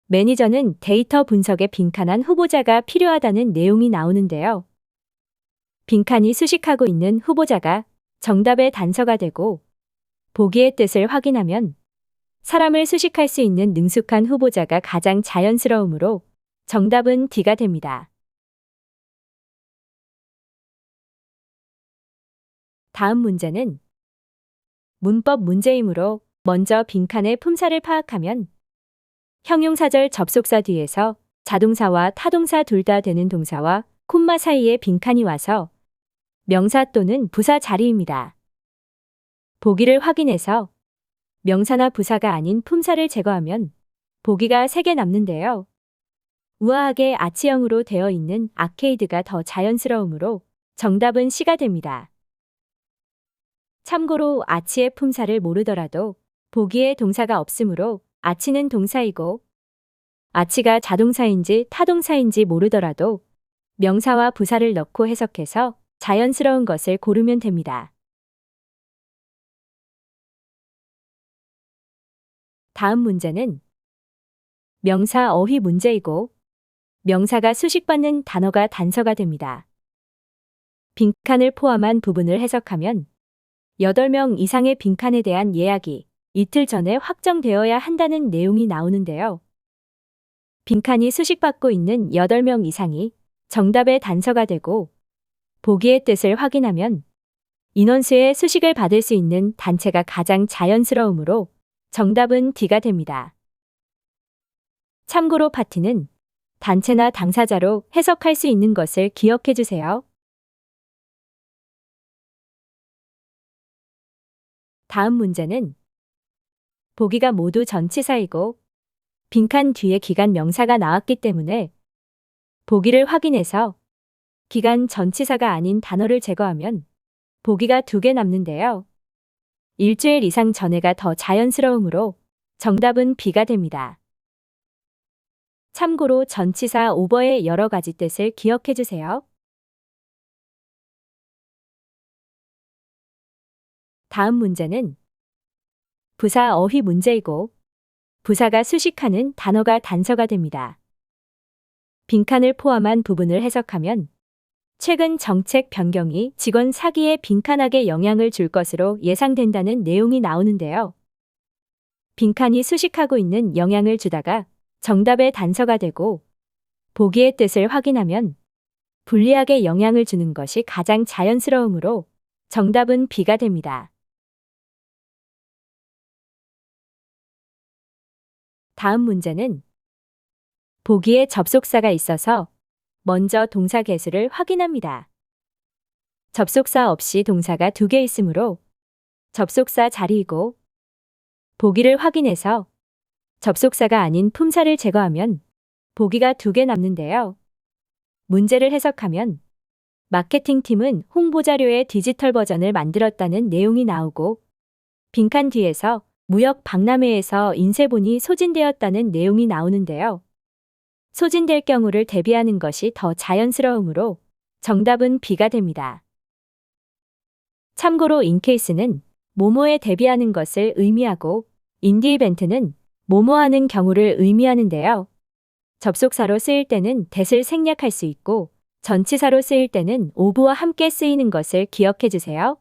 매니저는 데이터 분석에 빈칸한 후보자가 필요하다는 내용이 나오는데요. 빈칸이 수식하고 있는 후보자가 정답의 단서가 되고 보기의 뜻을 확인하면 사람을 수식할 수 있는 능숙한 후보자가 가장 자연스러우므로 정답은 D가 됩니다. 다음 문제는 문법 문제이므로 먼저 빈칸의 품사를 파악하면 형용사절 접속사 뒤에서 자동사와 타동사 둘 다 되는 동사와 콤마 사이에 빈칸이 와서 명사 또는 부사 자리입니다. 보기를 확인해서 명사나 부사가 아닌 품사를 제거하면 보기가 3개 남는데요. 우아하게 아치형으로 되어 있는 아케이드가 더 자연스러우므로 정답은 C가 됩니다. 참고로 아치의 품사를 모르더라도 보기에 동사가 없으므로 아치는 동사이고 아치가 자동사인지 타동사인지 모르더라도 명사와 부사를 넣고 해석해서 자연스러운 것을 고르면 됩니다. 다음 문제는 명사 어휘 문제이고 명사가 수식받는 단어가 단서가 됩니다. 빈칸을 포함한 부분을 해석하면 8명 이상의 빈칸에 대한 예약이 이틀 전에 확정되어야 한다는 내용이 나오는데요. 빈칸이 수식받고 있는 8명 이상이 정답의 단서가 되고 보기의 뜻을 확인하면 인원수의 수식을 받을 수 있는 단체가 가장 자연스러우므로 정답은 D가 됩니다. 참고로 파티는 단체나 당사자로 해석할 수 있는 것을 기억해 주세요. 다음 문제는 보기가 모두 전치사이고 빈칸 뒤에 기간 명사가 나왔기 때문에 보기를 확인해서 기간 전치사가 아닌 단어를 제거하면 보기가 2개 남는데요. 일주일 이상 전에가 더 자연스러우므로 정답은 B가 됩니다. 참고로 전치사 오버의 여러 가지 뜻을 기억해 주세요. 다음 문제는 부사 어휘 문제이고 부사가 수식하는 단어가 단서가 됩니다. 빈칸을 포함한 부분을 해석하면 최근 정책 변경이 직원 사기에 빈칸하게 영향을 줄 것으로 예상된다는 내용이 나오는데요. 빈칸이 수식하고 있는 영향을 주다가 정답의 단서가 되고 보기의 뜻을 확인하면 불리하게 영향을 주는 것이 가장 자연스러우므로 정답은 B가 됩니다. 다음 문제는 보기에 접속사가 있어서 먼저 동사 개수를 확인합니다. 접속사 없이 동사가 2개 있으므로 접속사 자리이고 보기를 확인해서 접속사가 아닌 품사를 제거하면 보기가 2개 남는데요. 문제를 해석하면 마케팅팀은 홍보 자료의 디지털 버전을 만들었다는 내용이 나오고 빈칸 뒤에서 무역 박람회에서 인쇄본이 소진되었다는 내용이 나오는데요. 소진될 경우를 대비하는 것이 더 자연스러우므로 정답은 B가 됩니다. 참고로 인케이스는 뭐뭐에 대비하는 것을 의미하고 인디 이벤트는 뭐뭐 하는 경우를 의미하는데요. 접속사로 쓰일 때는 that을 생략할 수 있고 전치사로 쓰일 때는 of와 함께 쓰이는 것을 기억해 주세요.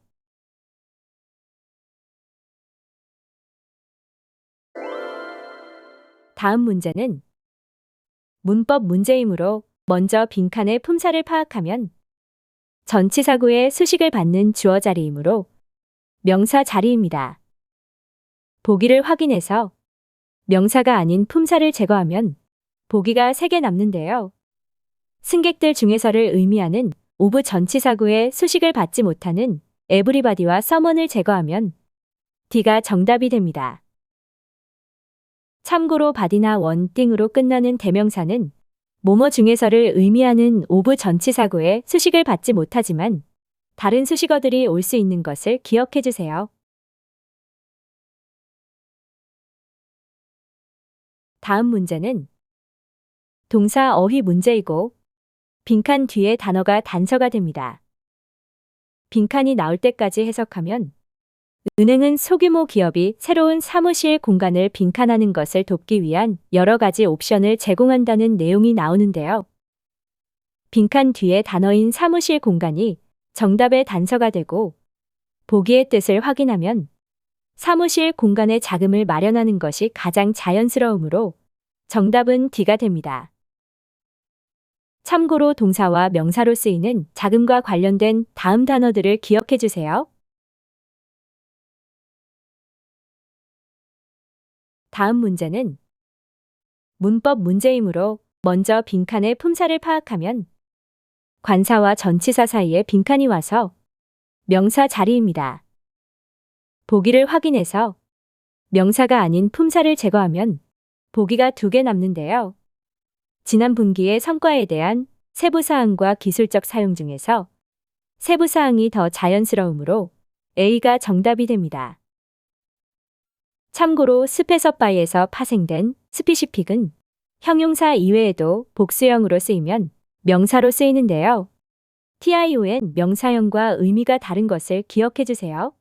다음 문제는 문법 문제이므로 먼저 빈칸의 품사를 파악하면 전치사구의 수식을 받는 주어 자리이므로 명사 자리입니다. 보기를 확인해서 명사가 아닌 품사를 제거하면 보기가 3개 남는데요. 승객들 중에서를 의미하는 of 전치사구의 수식을 받지 못하는 everybody와 someone을 제거하면 D가 정답이 됩니다. 참고로 body나 one thing으로 끝나는 대명사는 뭐뭐 중에서를 의미하는 of 전치사구의 수식을 받지 못하지만 다른 수식어들이 올 수 있는 것을 기억해 주세요. 다음 문제는 동사 어휘 문제이고 빈칸 뒤에 단어가 단서가 됩니다. 빈칸이 나올 때까지 해석하면 은행은 소규모 기업이 새로운 사무실 공간을 빈칸하는 것을 돕기 위한 여러 가지 옵션을 제공한다는 내용이 나오는데요. 빈칸 뒤에 단어인 사무실 공간이 정답의 단서가 되고 보기의 뜻을 확인하면 사무실 공간에 자금을 마련하는 것이 가장 자연스러우므로 정답은 D가 됩니다. 참고로 동사와 명사로 쓰이는 자금과 관련된 다음 단어들을 기억해 주세요. 다음 문제는 문법 문제이므로 먼저 빈칸의 품사를 파악하면 관사와 전치사 사이에 빈칸이 와서 명사 자리입니다. 보기를 확인해서 명사가 아닌 품사를 제거하면 보기가 2개 남는데요. 지난 분기의 성과에 대한 세부사항과 기술적 사용 중에서 세부사항이 더 자연스러우므로 A가 정답이 됩니다. 참고로 스페서파이에서 파생된 스피시픽은 형용사 이외에도 복수형으로 쓰이면 명사로 쓰이는데요. TION 명사형과 의미가 다른 것을 기억해 주세요.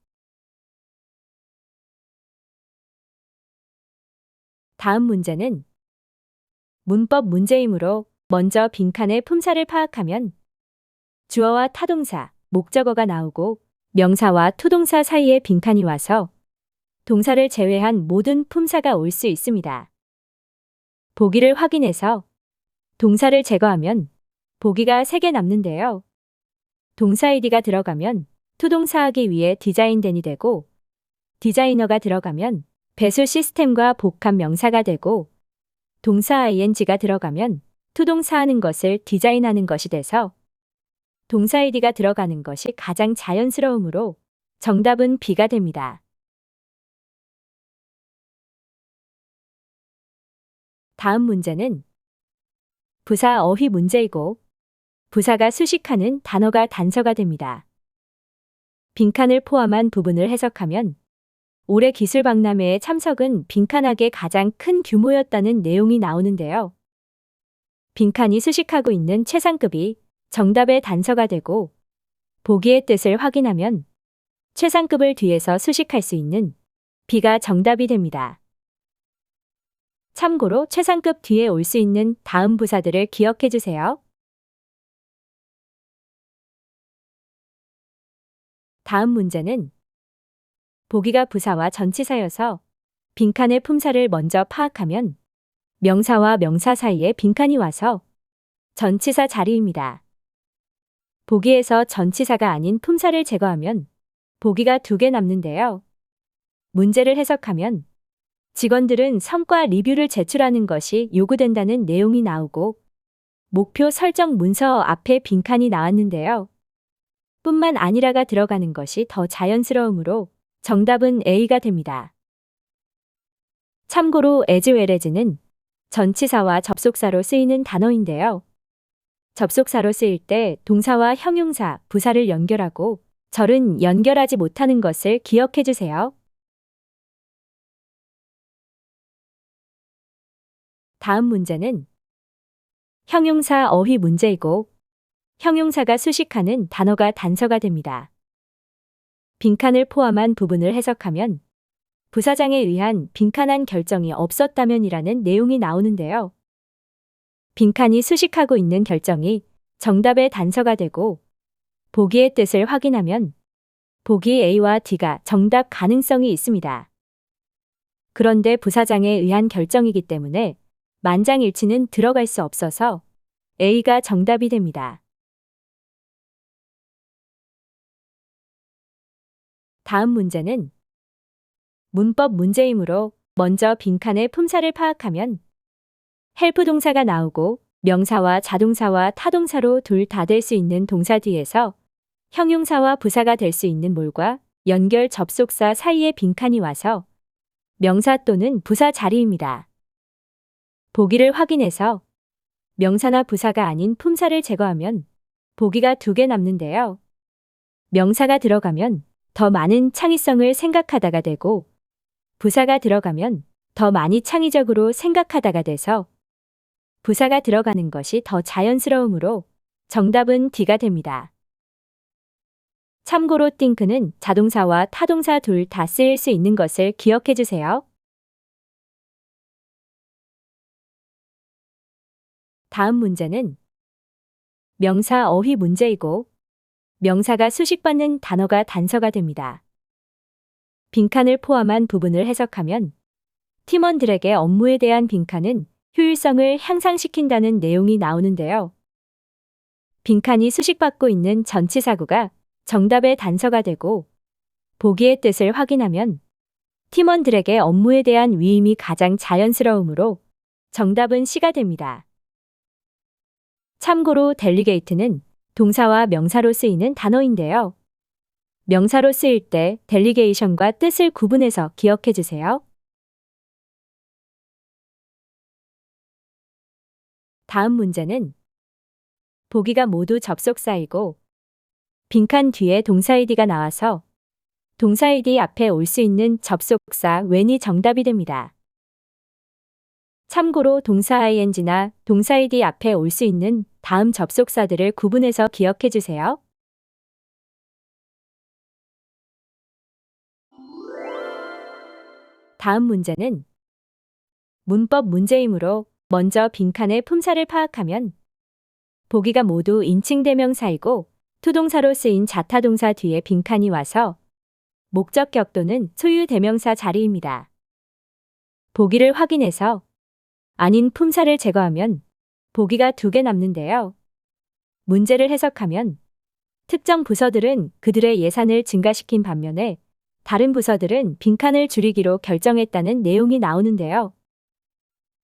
다음 문제는 문법 문제이므로 먼저 빈칸의 품사를 파악하면 주어와 타동사, 목적어가 나오고 명사와 투동사 사이에 빈칸이 와서 동사를 제외한 모든 품사가 올 수 있습니다. 보기를 확인해서 동사를 제거하면 보기가 3개 남는데요. 동사 id가 들어가면 투동사하기 위해 디자인된이 되고 디자이너가 들어가면 배수 시스템과 복합 명사가 되고 동사 ing가 들어가면 투동사하는 것을 디자인하는 것이 돼서 동사 id가 들어가는 것이 가장 자연스러우므로 정답은 B가 됩니다. 다음 문제는 부사 어휘 문제이고 부사가 수식하는 단어가 단서가 됩니다. 빈칸을 포함한 부분을 해석하면 올해 기술박람회에 참석은 빈칸하게 가장 큰 규모였다는 내용이 나오는데요. 빈칸이 수식하고 있는 최상급이 정답의 단서가 되고 보기의 뜻을 확인하면 최상급을 뒤에서 수식할 수 있는 B가 정답이 됩니다. 참고로 최상급 뒤에 올 수 있는 다음 부사들을 기억해 주세요. 다음 문제는 보기가 부사와 전치사여서 빈칸의 품사를 먼저 파악하면 명사와 명사 사이에 빈칸이 와서 전치사 자리입니다. 보기에서 전치사가 아닌 품사를 제거하면 보기가 2개 남는데요. 문제를 해석하면 직원들은 성과 리뷰를 제출하는 것이 요구된다는 내용이 나오고 목표 설정 문서 앞에 빈칸이 나왔는데요. 뿐만 아니라가 들어가는 것이 더 자연스러우므로 정답은 A가 됩니다. 참고로 as well as는 전치사와 접속사로 쓰이는 단어인데요. 접속사로 쓰일 때 동사와 형용사, 부사를 연결하고 절은 연결하지 못하는 것을 기억해 주세요. 다음 문제는 형용사 어휘 문제이고 형용사가 수식하는 단어가 단서가 됩니다. 빈칸을 포함한 부분을 해석하면 부사장에 의한 빈칸한 결정이 없었다면이라는 내용이 나오는데요. 빈칸이 수식하고 있는 결정이 정답의 단서가 되고 보기의 뜻을 확인하면 보기 A와 D가 정답 가능성이 있습니다. 그런데 부사장에 의한 결정이기 때문에 만장일치는 들어갈 수 없어서 A가 정답이 됩니다. 다음 문제는 문법 문제이므로 먼저 빈칸의 품사를 파악하면 헬프 동사가 나오고 명사와 자동사와 타동사로 둘 다 될 수 있는 동사 뒤에서 형용사와 부사가 될 수 있는 몰과 연결 접속사 사이에 빈칸이 와서 명사 또는 부사 자리입니다. 보기를 확인해서 명사나 부사가 아닌 품사를 제거하면 보기가 2개 남는데요. 명사가 들어가면 더 많은 창의성을 생각하다가 되고 부사가 들어가면 더 많이 창의적으로 생각하다가 돼서 부사가 들어가는 것이 더 자연스러우므로 정답은 D가 됩니다. 참고로 think는 자동사와 타동사 둘 다 쓰일 수 있는 것을 기억해 주세요. 다음 문제는 명사 어휘 문제이고 명사가 수식받는 단어가 단서가 됩니다. 빈칸을 포함한 부분을 해석하면 팀원들에게 업무에 대한 빈칸은 효율성을 향상시킨다는 내용이 나오는데요. 빈칸이 수식받고 있는 전치사구가 정답의 단서가 되고 보기의 뜻을 확인하면 팀원들에게 업무에 대한 위임이 가장 자연스러우므로 정답은 C가 됩니다. 참고로 델리게이트는 동사와 명사로 쓰이는 단어인데요. 명사로 쓰일 때 델리게이션과 뜻을 구분해서 기억해 주세요. 다음 문제는 보기가 모두 접속사이고 빈칸 뒤에 동사 id가 나와서 동사 id 앞에 올 수 있는 접속사 when이 정답이 됩니다. 참고로 동사 ing나 동사 id 앞에 올 수 있는 다음 접속사들을 구분해서 기억해 주세요. 다음 문제는 문법 문제이므로 먼저 빈칸의 품사를 파악하면 보기가 모두 인칭대명사이고 투동사로 쓰인 자타동사 뒤에 빈칸이 와서 목적격 또는 소유대명사 자리입니다. 보기를 확인해서 아닌 품사를 제거하면 보기가 2개 남는데요. 문제를 해석하면 특정 부서들은 그들의 예산을 증가시킨 반면에 다른 부서들은 빈칸을 줄이기로 결정했다는 내용이 나오는데요.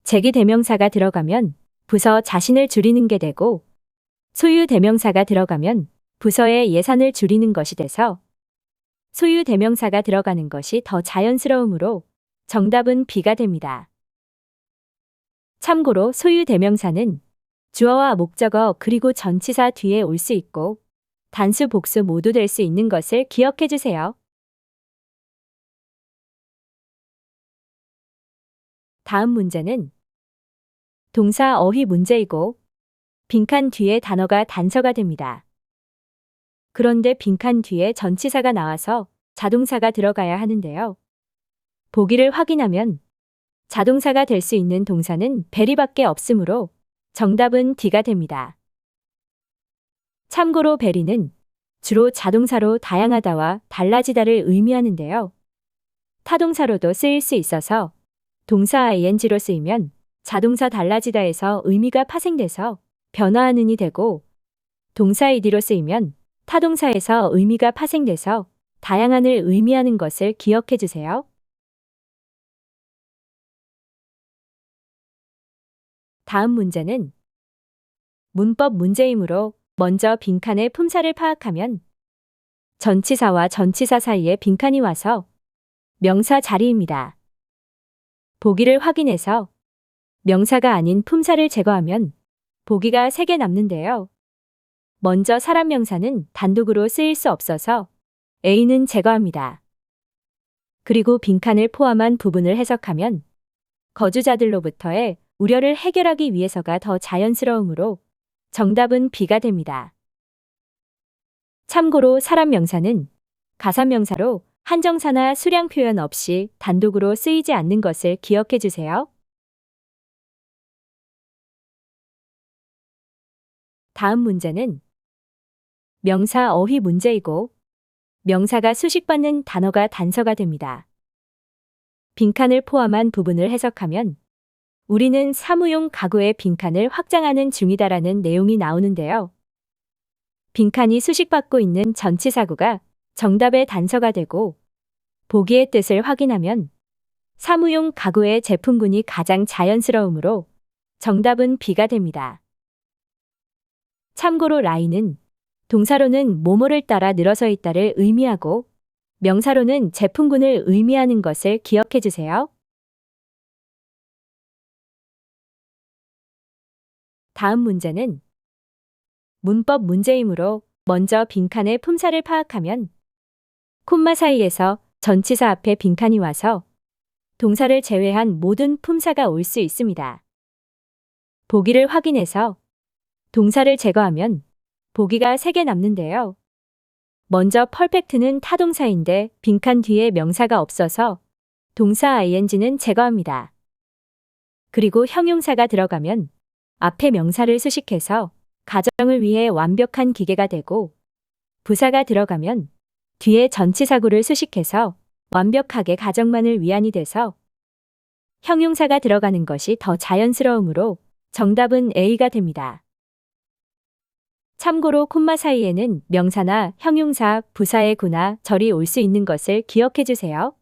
제기대명사가 들어가면 부서 자신을 줄이는 게 되고 소유대명사가 들어가면 부서의 예산을 줄이는 것이 돼서 소유대명사가 들어가는 것이 더 자연스러우므로 정답은 B가 됩니다. 참고로 소유대명사는 주어와 목적어 그리고 전치사 뒤에 올 수 있고 단수 복수 모두 될 수 있는 것을 기억해 주세요. 다음 문제는 동사 어휘 문제이고 빈칸 뒤에 단어가 단서가 됩니다. 그런데 빈칸 뒤에 전치사가 나와서 자동사가 들어가야 하는데요. 보기를 확인하면 자동사가 될 수 있는 동사는 베리밖에 없으므로 정답은 D가 됩니다. 참고로 베리는 주로 자동사로 다양하다와 달라지다를 의미하는데요. 타동사로도 쓰일 수 있어서 동사 ing로 쓰이면 자동사 달라지다에서 의미가 파생돼서 변화하는이 되고 동사 id로 쓰이면 타동사에서 의미가 파생돼서 다양한을 의미하는 것을 기억해 주세요. 다음 문제는 문법 문제이므로 먼저 빈칸의 품사를 파악하면 전치사와 전치사 사이에 빈칸이 와서 명사 자리입니다. 보기를 확인해서 명사가 아닌 품사를 제거하면 보기가 3개 남는데요. 먼저 사람 명사는 단독으로 쓰일 수 없어서 A는 제거합니다. 그리고 빈칸을 포함한 부분을 해석하면 거주자들로부터의 우려를 해결하기 위해서가 더 자연스러우므로 정답은 B가 됩니다. 참고로 사람 명사는 가산명사로 한정사나 수량 표현 없이 단독으로 쓰이지 않는 것을 기억해 주세요. 다음 문제는 명사 어휘 문제이고 명사가 수식받는 단어가 단서가 됩니다. 빈칸을 포함한 부분을 해석하면 우리는 사무용 가구의 빈칸을 확장하는 중이다라는 내용이 나오는데요. 빈칸이 수식받고 있는 전치사구가 정답의 단서가 되고 보기의 뜻을 확인하면 사무용 가구의 제품군이 가장 자연스러우므로 정답은 B가 됩니다. 참고로 라인은 동사로는 뭐뭐를 따라 늘어서 있다를 의미하고 명사로는 제품군을 의미하는 것을 기억해 주세요. 다음 문제는 문법 문제이므로 먼저 빈칸의 품사를 파악하면 콤마 사이에서 전치사 앞에 빈칸이 와서 동사를 제외한 모든 품사가 올 수 있습니다. 보기를 확인해서 동사를 제거하면 보기가 3개 남는데요. 먼저 퍼펙트는 타동사인데 빈칸 뒤에 명사가 없어서 동사 ing는 제거합니다. 그리고 형용사가 들어가면 앞에 명사를 수식해서 가정을 위해 완벽한 기계가 되고 부사가 들어가면 뒤에 전치사구를 수식해서 완벽하게 가정만을 위한이 돼서 형용사가 들어가는 것이 더 자연스러우므로 정답은 A가 됩니다. 참고로 콤마 사이에는 명사나 형용사, 부사의 구나 절이 올 수 있는 것을 기억해 주세요.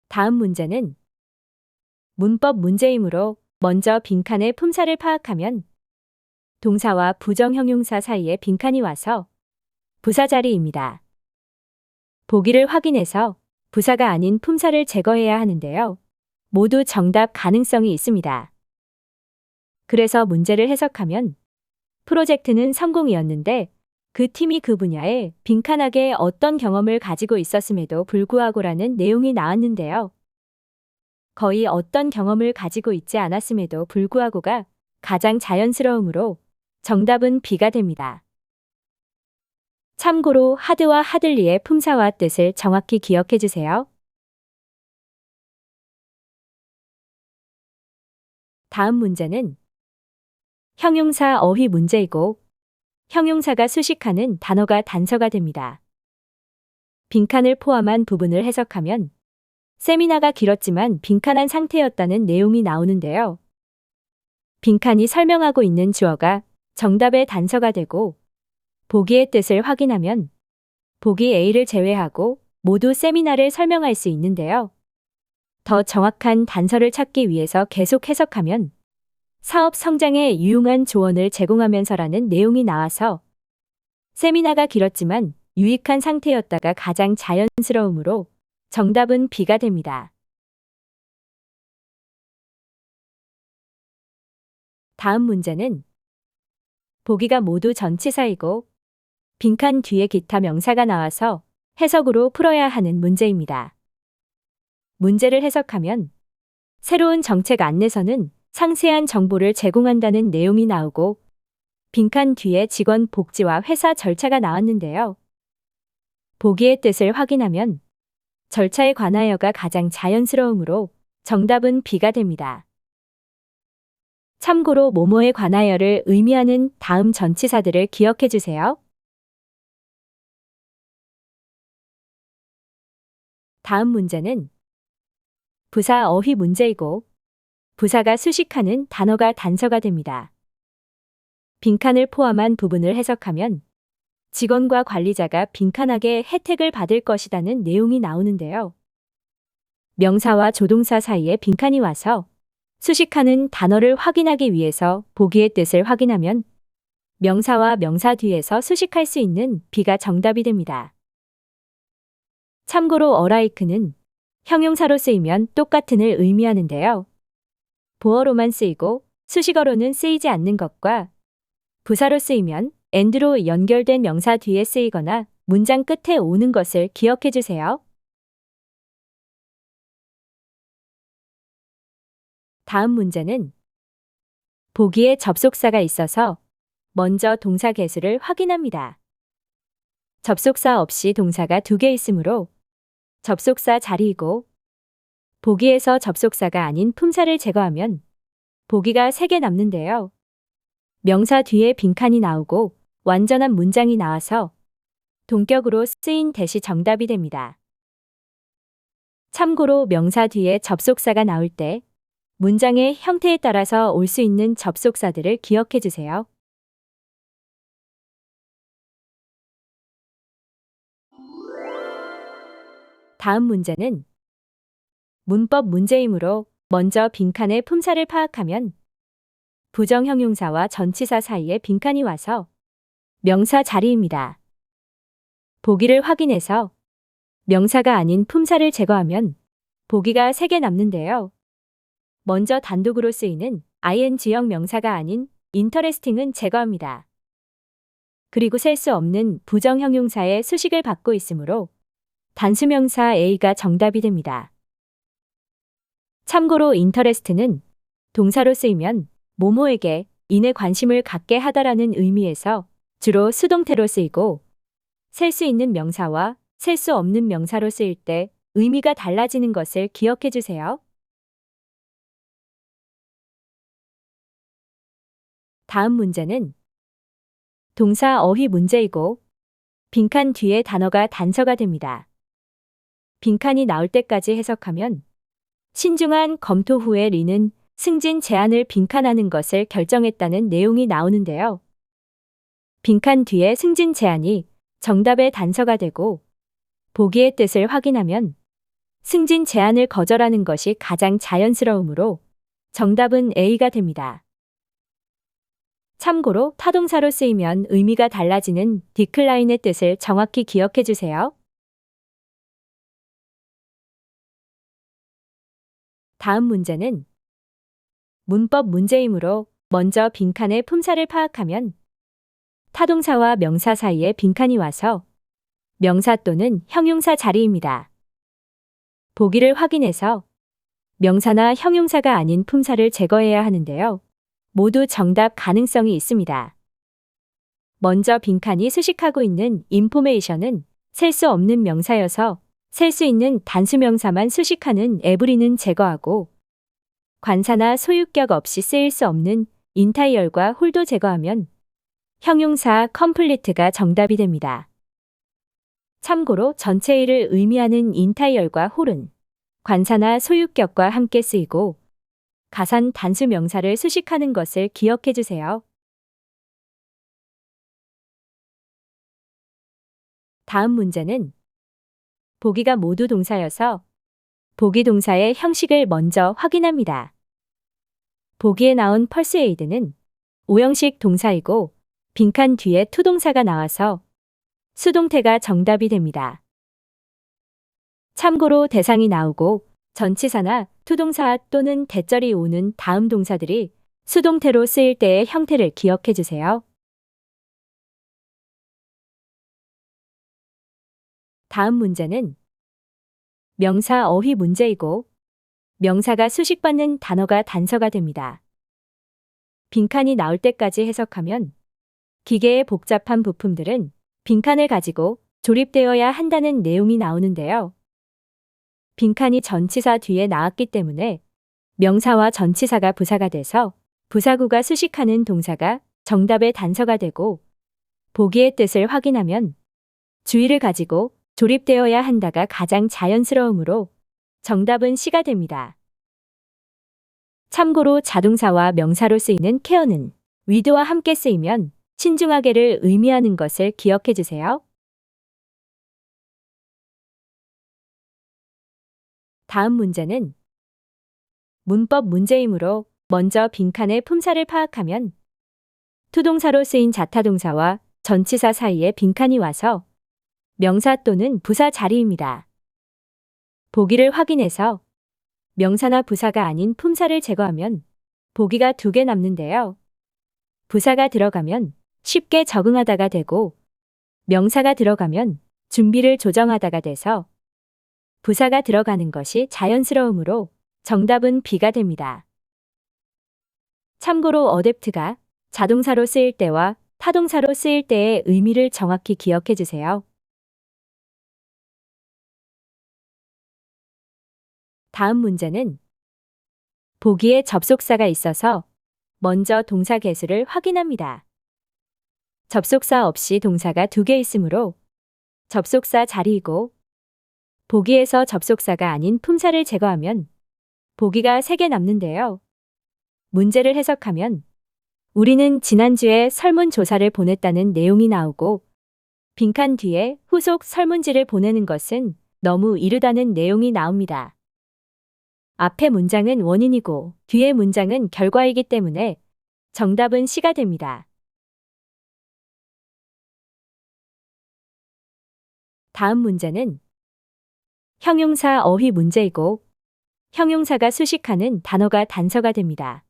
다음 문제는 문법 문제이므로 먼저 빈칸의 품사를 파악하면 동사와 부정형용사 사이에 빈칸이 와서 부사 자리입니다. 보기를 확인해서 부사가 아닌 품사를 제거해야 하는데요. 모두 정답 가능성이 있습니다. 그래서 문제를 해석하면 프로젝트는 성공이었는데 그 팀이 그 분야에 빈칸하게 어떤 경험을 가지고 있었음에도 불구하고라는 내용이 나왔는데요. 거의 어떤 경험을 가지고 있지 않았음에도 불구하고가 가장 자연스러우므로 정답은 B가 됩니다. 참고로 하드와 하들리의 품사와 뜻을 정확히 기억해 주세요. 다음 문제는 형용사 어휘 문제이고 형용사가 수식하는 단어가 단서가 됩니다. 빈칸을 포함한 부분을 해석하면 세미나가 길었지만 빈칸한 상태였다는 내용이 나오는데요. 빈칸이 설명하고 있는 주어가 정답의 단서가 되고 보기의 뜻을 확인하면 보기 A를 제외하고 모두 세미나를 설명할 수 있는데요. 더 정확한 단서를 찾기 위해서 계속 해석하면 사업 성장에 유용한 조언을 제공하면서라는 내용이 나와서 세미나가 길었지만 유익한 상태였다가 가장 자연스러우므로 정답은 B가 됩니다. 다음 문제는 보기가 모두 전치사이고 빈칸 뒤에 기타 명사가 나와서 해석으로 풀어야 하는 문제입니다. 문제를 해석하면 새로운 정책 안내서는 상세한 정보를 제공한다는 내용이 나오고 빈칸 뒤에 직원 복지와 회사 절차가 나왔는데요. 보기의 뜻을 확인하면 절차에 관하여가 가장 자연스러우므로 정답은 B가 됩니다. 참고로 뭐뭐에 관하여를 의미하는 다음 전치사들을 기억해 주세요. 다음 문제는 부사 어휘 문제이고 부사가 수식하는 단어가 단서가 됩니다. 빈칸을 포함한 부분을 해석하면 직원과 관리자가 빈칸하게 혜택을 받을 것이라는 내용이 나오는데요. 명사와 조동사 사이에 빈칸이 와서 수식하는 단어를 확인하기 위해서 보기의 뜻을 확인하면 명사와 명사 뒤에서 수식할 수 있는 B가 정답이 됩니다. 참고로 어라이크는 형용사로 쓰이면 똑같은을 의미하는데요. 보어로만 쓰이고 수식어로는 쓰이지 않는 것과 부사로 쓰이면 and로 연결된 명사 뒤에 쓰이거나 문장 끝에 오는 것을 기억해 주세요. 다음 문제는 보기에 접속사가 있어서 먼저 동사 개수를 확인합니다. 접속사 없이 동사가 2개 있으므로 접속사 자리이고 보기에서 접속사가 아닌 품사를 제거하면 보기가 3개 남는데요. 명사 뒤에 빈칸이 나오고 완전한 문장이 나와서 동격으로 쓰인 대시 정답이 됩니다. 참고로 명사 뒤에 접속사가 나올 때 문장의 형태에 따라서 올 수 있는 접속사들을 기억해 주세요. 다음 문제는 문법 문제이므로 먼저 빈칸의 품사를 파악하면 부정형용사와 전치사 사이에 빈칸이 와서 명사 자리입니다. 보기를 확인해서 명사가 아닌 품사를 제거하면 보기가 3개 남는데요. 먼저 단독으로 쓰이는 ing형 명사가 아닌 interesting은 제거합니다. 그리고 셀 수 없는 부정형용사의 수식을 받고 있으므로 단수명사 A가 정답이 됩니다. 참고로 interest는 동사로 쓰이면 모모에게 인에 관심을 갖게 하다라는 의미에서 주로 수동태로 쓰이고 셀 수 있는 명사와 셀 수 없는 명사로 쓰일 때 의미가 달라지는 것을 기억해 주세요. 다음 문제는 동사 어휘 문제이고 빈칸 뒤에 단어가 단서가 됩니다. 빈칸이 나올 때까지 해석하면 신중한 검토 후에 리는 승진 제안을 빈칸하는 것을 결정했다는 내용이 나오는데요. 빈칸 뒤에 승진 제안이 정답의 단서가 되고 보기의 뜻을 확인하면 승진 제안을 거절하는 것이 가장 자연스러우므로 정답은 A가 됩니다. 참고로 타동사로 쓰이면 의미가 달라지는 decline의 뜻을 정확히 기억해 주세요. 다음 문제는 문법 문제이므로 먼저 빈칸의 품사를 파악하면 타동사와 명사 사이에 빈칸이 와서 명사 또는 형용사 자리입니다. 보기를 확인해서 명사나 형용사가 아닌 품사를 제거해야 하는데요. 모두 정답 가능성이 있습니다. 먼저 빈칸이 수식하고 있는 information은 셀 수 없는 명사여서 셀 수 있는 단수명사만 수식하는 every는 제거하고 관사나 소유격 없이 쓰일 수 없는 entire과 whole도 제거하면 형용사 complete가 정답이 됩니다. 참고로 전체의를 의미하는 entire과 whole은 관사나 소유격과 함께 쓰이고 가산 단수 명사를 수식하는 것을 기억해 주세요. 다음 문제는 보기가 모두 동사여서 보기 동사의 형식을 먼저 확인합니다. 보기에 나온 persuade는 오형식 동사이고 빈칸 뒤에 투동사가 나와서 수동태가 정답이 됩니다. 참고로 대상이 나오고 전치사나 투동사 또는 대절이 오는 다음 동사들이 수동태로 쓰일 때의 형태를 기억해 주세요. 다음 문제는 명사 어휘 문제이고 명사가 수식받는 단어가 단서가 됩니다. 빈칸이 나올 때까지 해석하면 기계의 복잡한 부품들은 빈칸을 가지고 조립되어야 한다는 내용이 나오는데요. 빈칸이 전치사 뒤에 나왔기 때문에 명사와 전치사가 부사가 돼서 부사구가 수식하는 동사가 정답의 단서가 되고 보기의 뜻을 확인하면 주의를 가지고 조립되어야 한다가 가장 자연스러우므로 정답은 C가 됩니다. 참고로 자동사와 명사로 쓰이는 care는 with와 함께 쓰이면 신중하게를 의미하는 것을 기억해 주세요. 다음 문제는 문법 문제이므로 먼저 빈칸의 품사를 파악하면 투동사로 쓰인 자타동사와 전치사 사이에 빈칸이 와서 명사 또는 부사 자리입니다. 보기를 확인해서 명사나 부사가 아닌 품사를 제거하면 보기가 2개 남는데요. 부사가 들어가면 쉽게 적응하다가 되고 명사가 들어가면 준비를 조정하다가 돼서 부사가 들어가는 것이 자연스러우므로 정답은 B가 됩니다. 참고로 어댑트가 자동사로 쓰일 때와 타동사로 쓰일 때의 의미를 정확히 기억해 주세요. 다음 문제는 보기에 접속사가 있어서 먼저 동사 개수를 확인합니다. 접속사 없이 동사가 2개 있으므로 접속사 자리이고 보기에서 접속사가 아닌 품사를 제거하면 보기가 3개 남는데요. 문제를 해석하면 우리는 지난주에 설문조사를 보냈다는 내용이 나오고 빈칸 뒤에 후속 설문지를 보내는 것은 너무 이르다는 내용이 나옵니다. 앞의 문장은 원인이고 뒤의 문장은 결과이기 때문에 정답은 C가 됩니다. 다음 문제는 형용사 어휘 문제이고 형용사가 수식하는 단어가 단서가 됩니다.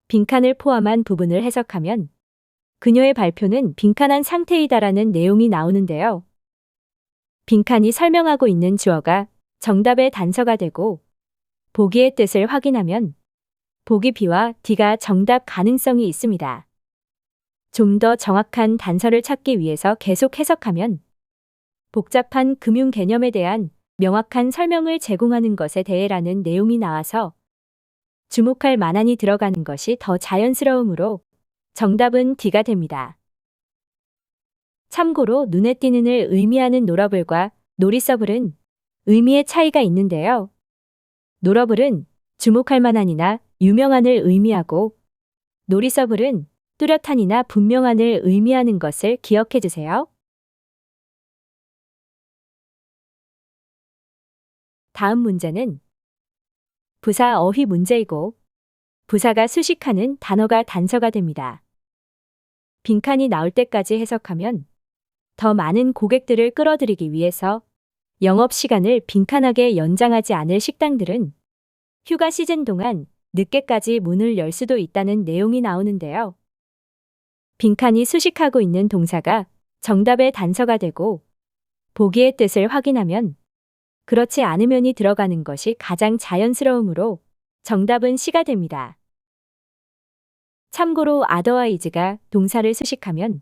빈칸을 포함한 부분을 해석하면 그녀의 발표는 빈칸한 상태이다라는 내용이 나오는데요. 빈칸이 설명하고 있는 주어가 정답의 단서가 되고 보기의 뜻을 확인하면 보기 B와 D가 정답 가능성이 있습니다. 좀 더 정확한 단서를 찾기 위해서 계속 해석하면 복잡한 금융 개념에 대한 명확한 설명을 제공하는 것에 대해라는 내용이 나와서 주목할 만한이 들어가는 것이 더 자연스러우므로 정답은 D가 됩니다. 참고로 눈에 띄는을 의미하는 노러블과 노리서블은 의미의 차이가 있는데요. 노러블은 주목할 만한이나 유명한을 의미하고 노리서블은 뚜렷한이나 분명한을 의미하는 것을 기억해 주세요. 다음 문제는 부사 어휘 문제이고 부사가 수식하는 단어가 단서가 됩니다. 빈칸이 나올 때까지 해석하면 더 많은 고객들을 끌어들이기 위해서 영업시간을 빈칸하게 연장하지 않을 식당들은 휴가 시즌 동안 늦게까지 문을 열 수도 있다는 내용이 나오는데요. 빈칸이 수식하고 있는 동사가 정답의 단서가 되고 보기의 뜻을 확인하면 그렇지 않으면이 들어가는 것이 가장 자연스러우므로 정답은 C가 됩니다. 참고로 otherwise가 동사를 수식하면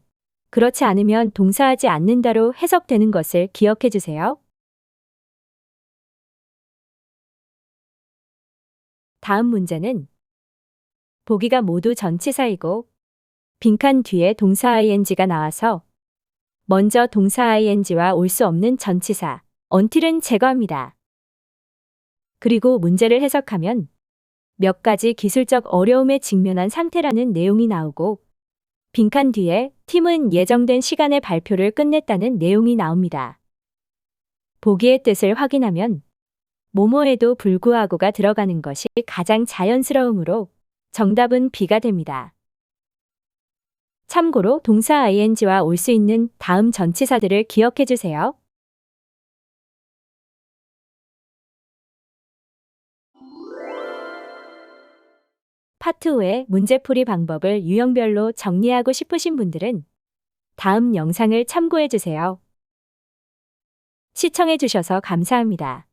그렇지 않으면 동사하지 않는다로 해석되는 것을 기억해 주세요. 다음 문제는 보기가 모두 전치사이고 빈칸 뒤에 동사 ing가 나와서 먼저 동사 ing와 올 수 없는 전치사 until은 제거합니다. 그리고 문제를 해석하면 몇 가지 기술적 어려움에 직면한 상태라는 내용이 나오고 빈칸 뒤에 팀은 예정된 시간에 발표를 끝냈다는 내용이 나옵니다. 보기의 뜻을 확인하면 뭐뭐에도 불구하고가 들어가는 것이 가장 자연스러우므로 정답은 B가 됩니다. 참고로 동사 ing와 올 수 있는 다음 전치사들을 기억해 주세요. 파트 5의 문제풀이 방법을 유형별로 정리하고 싶으신 분들은 다음 영상을 참고해 주세요. 시청해 주셔서 감사합니다.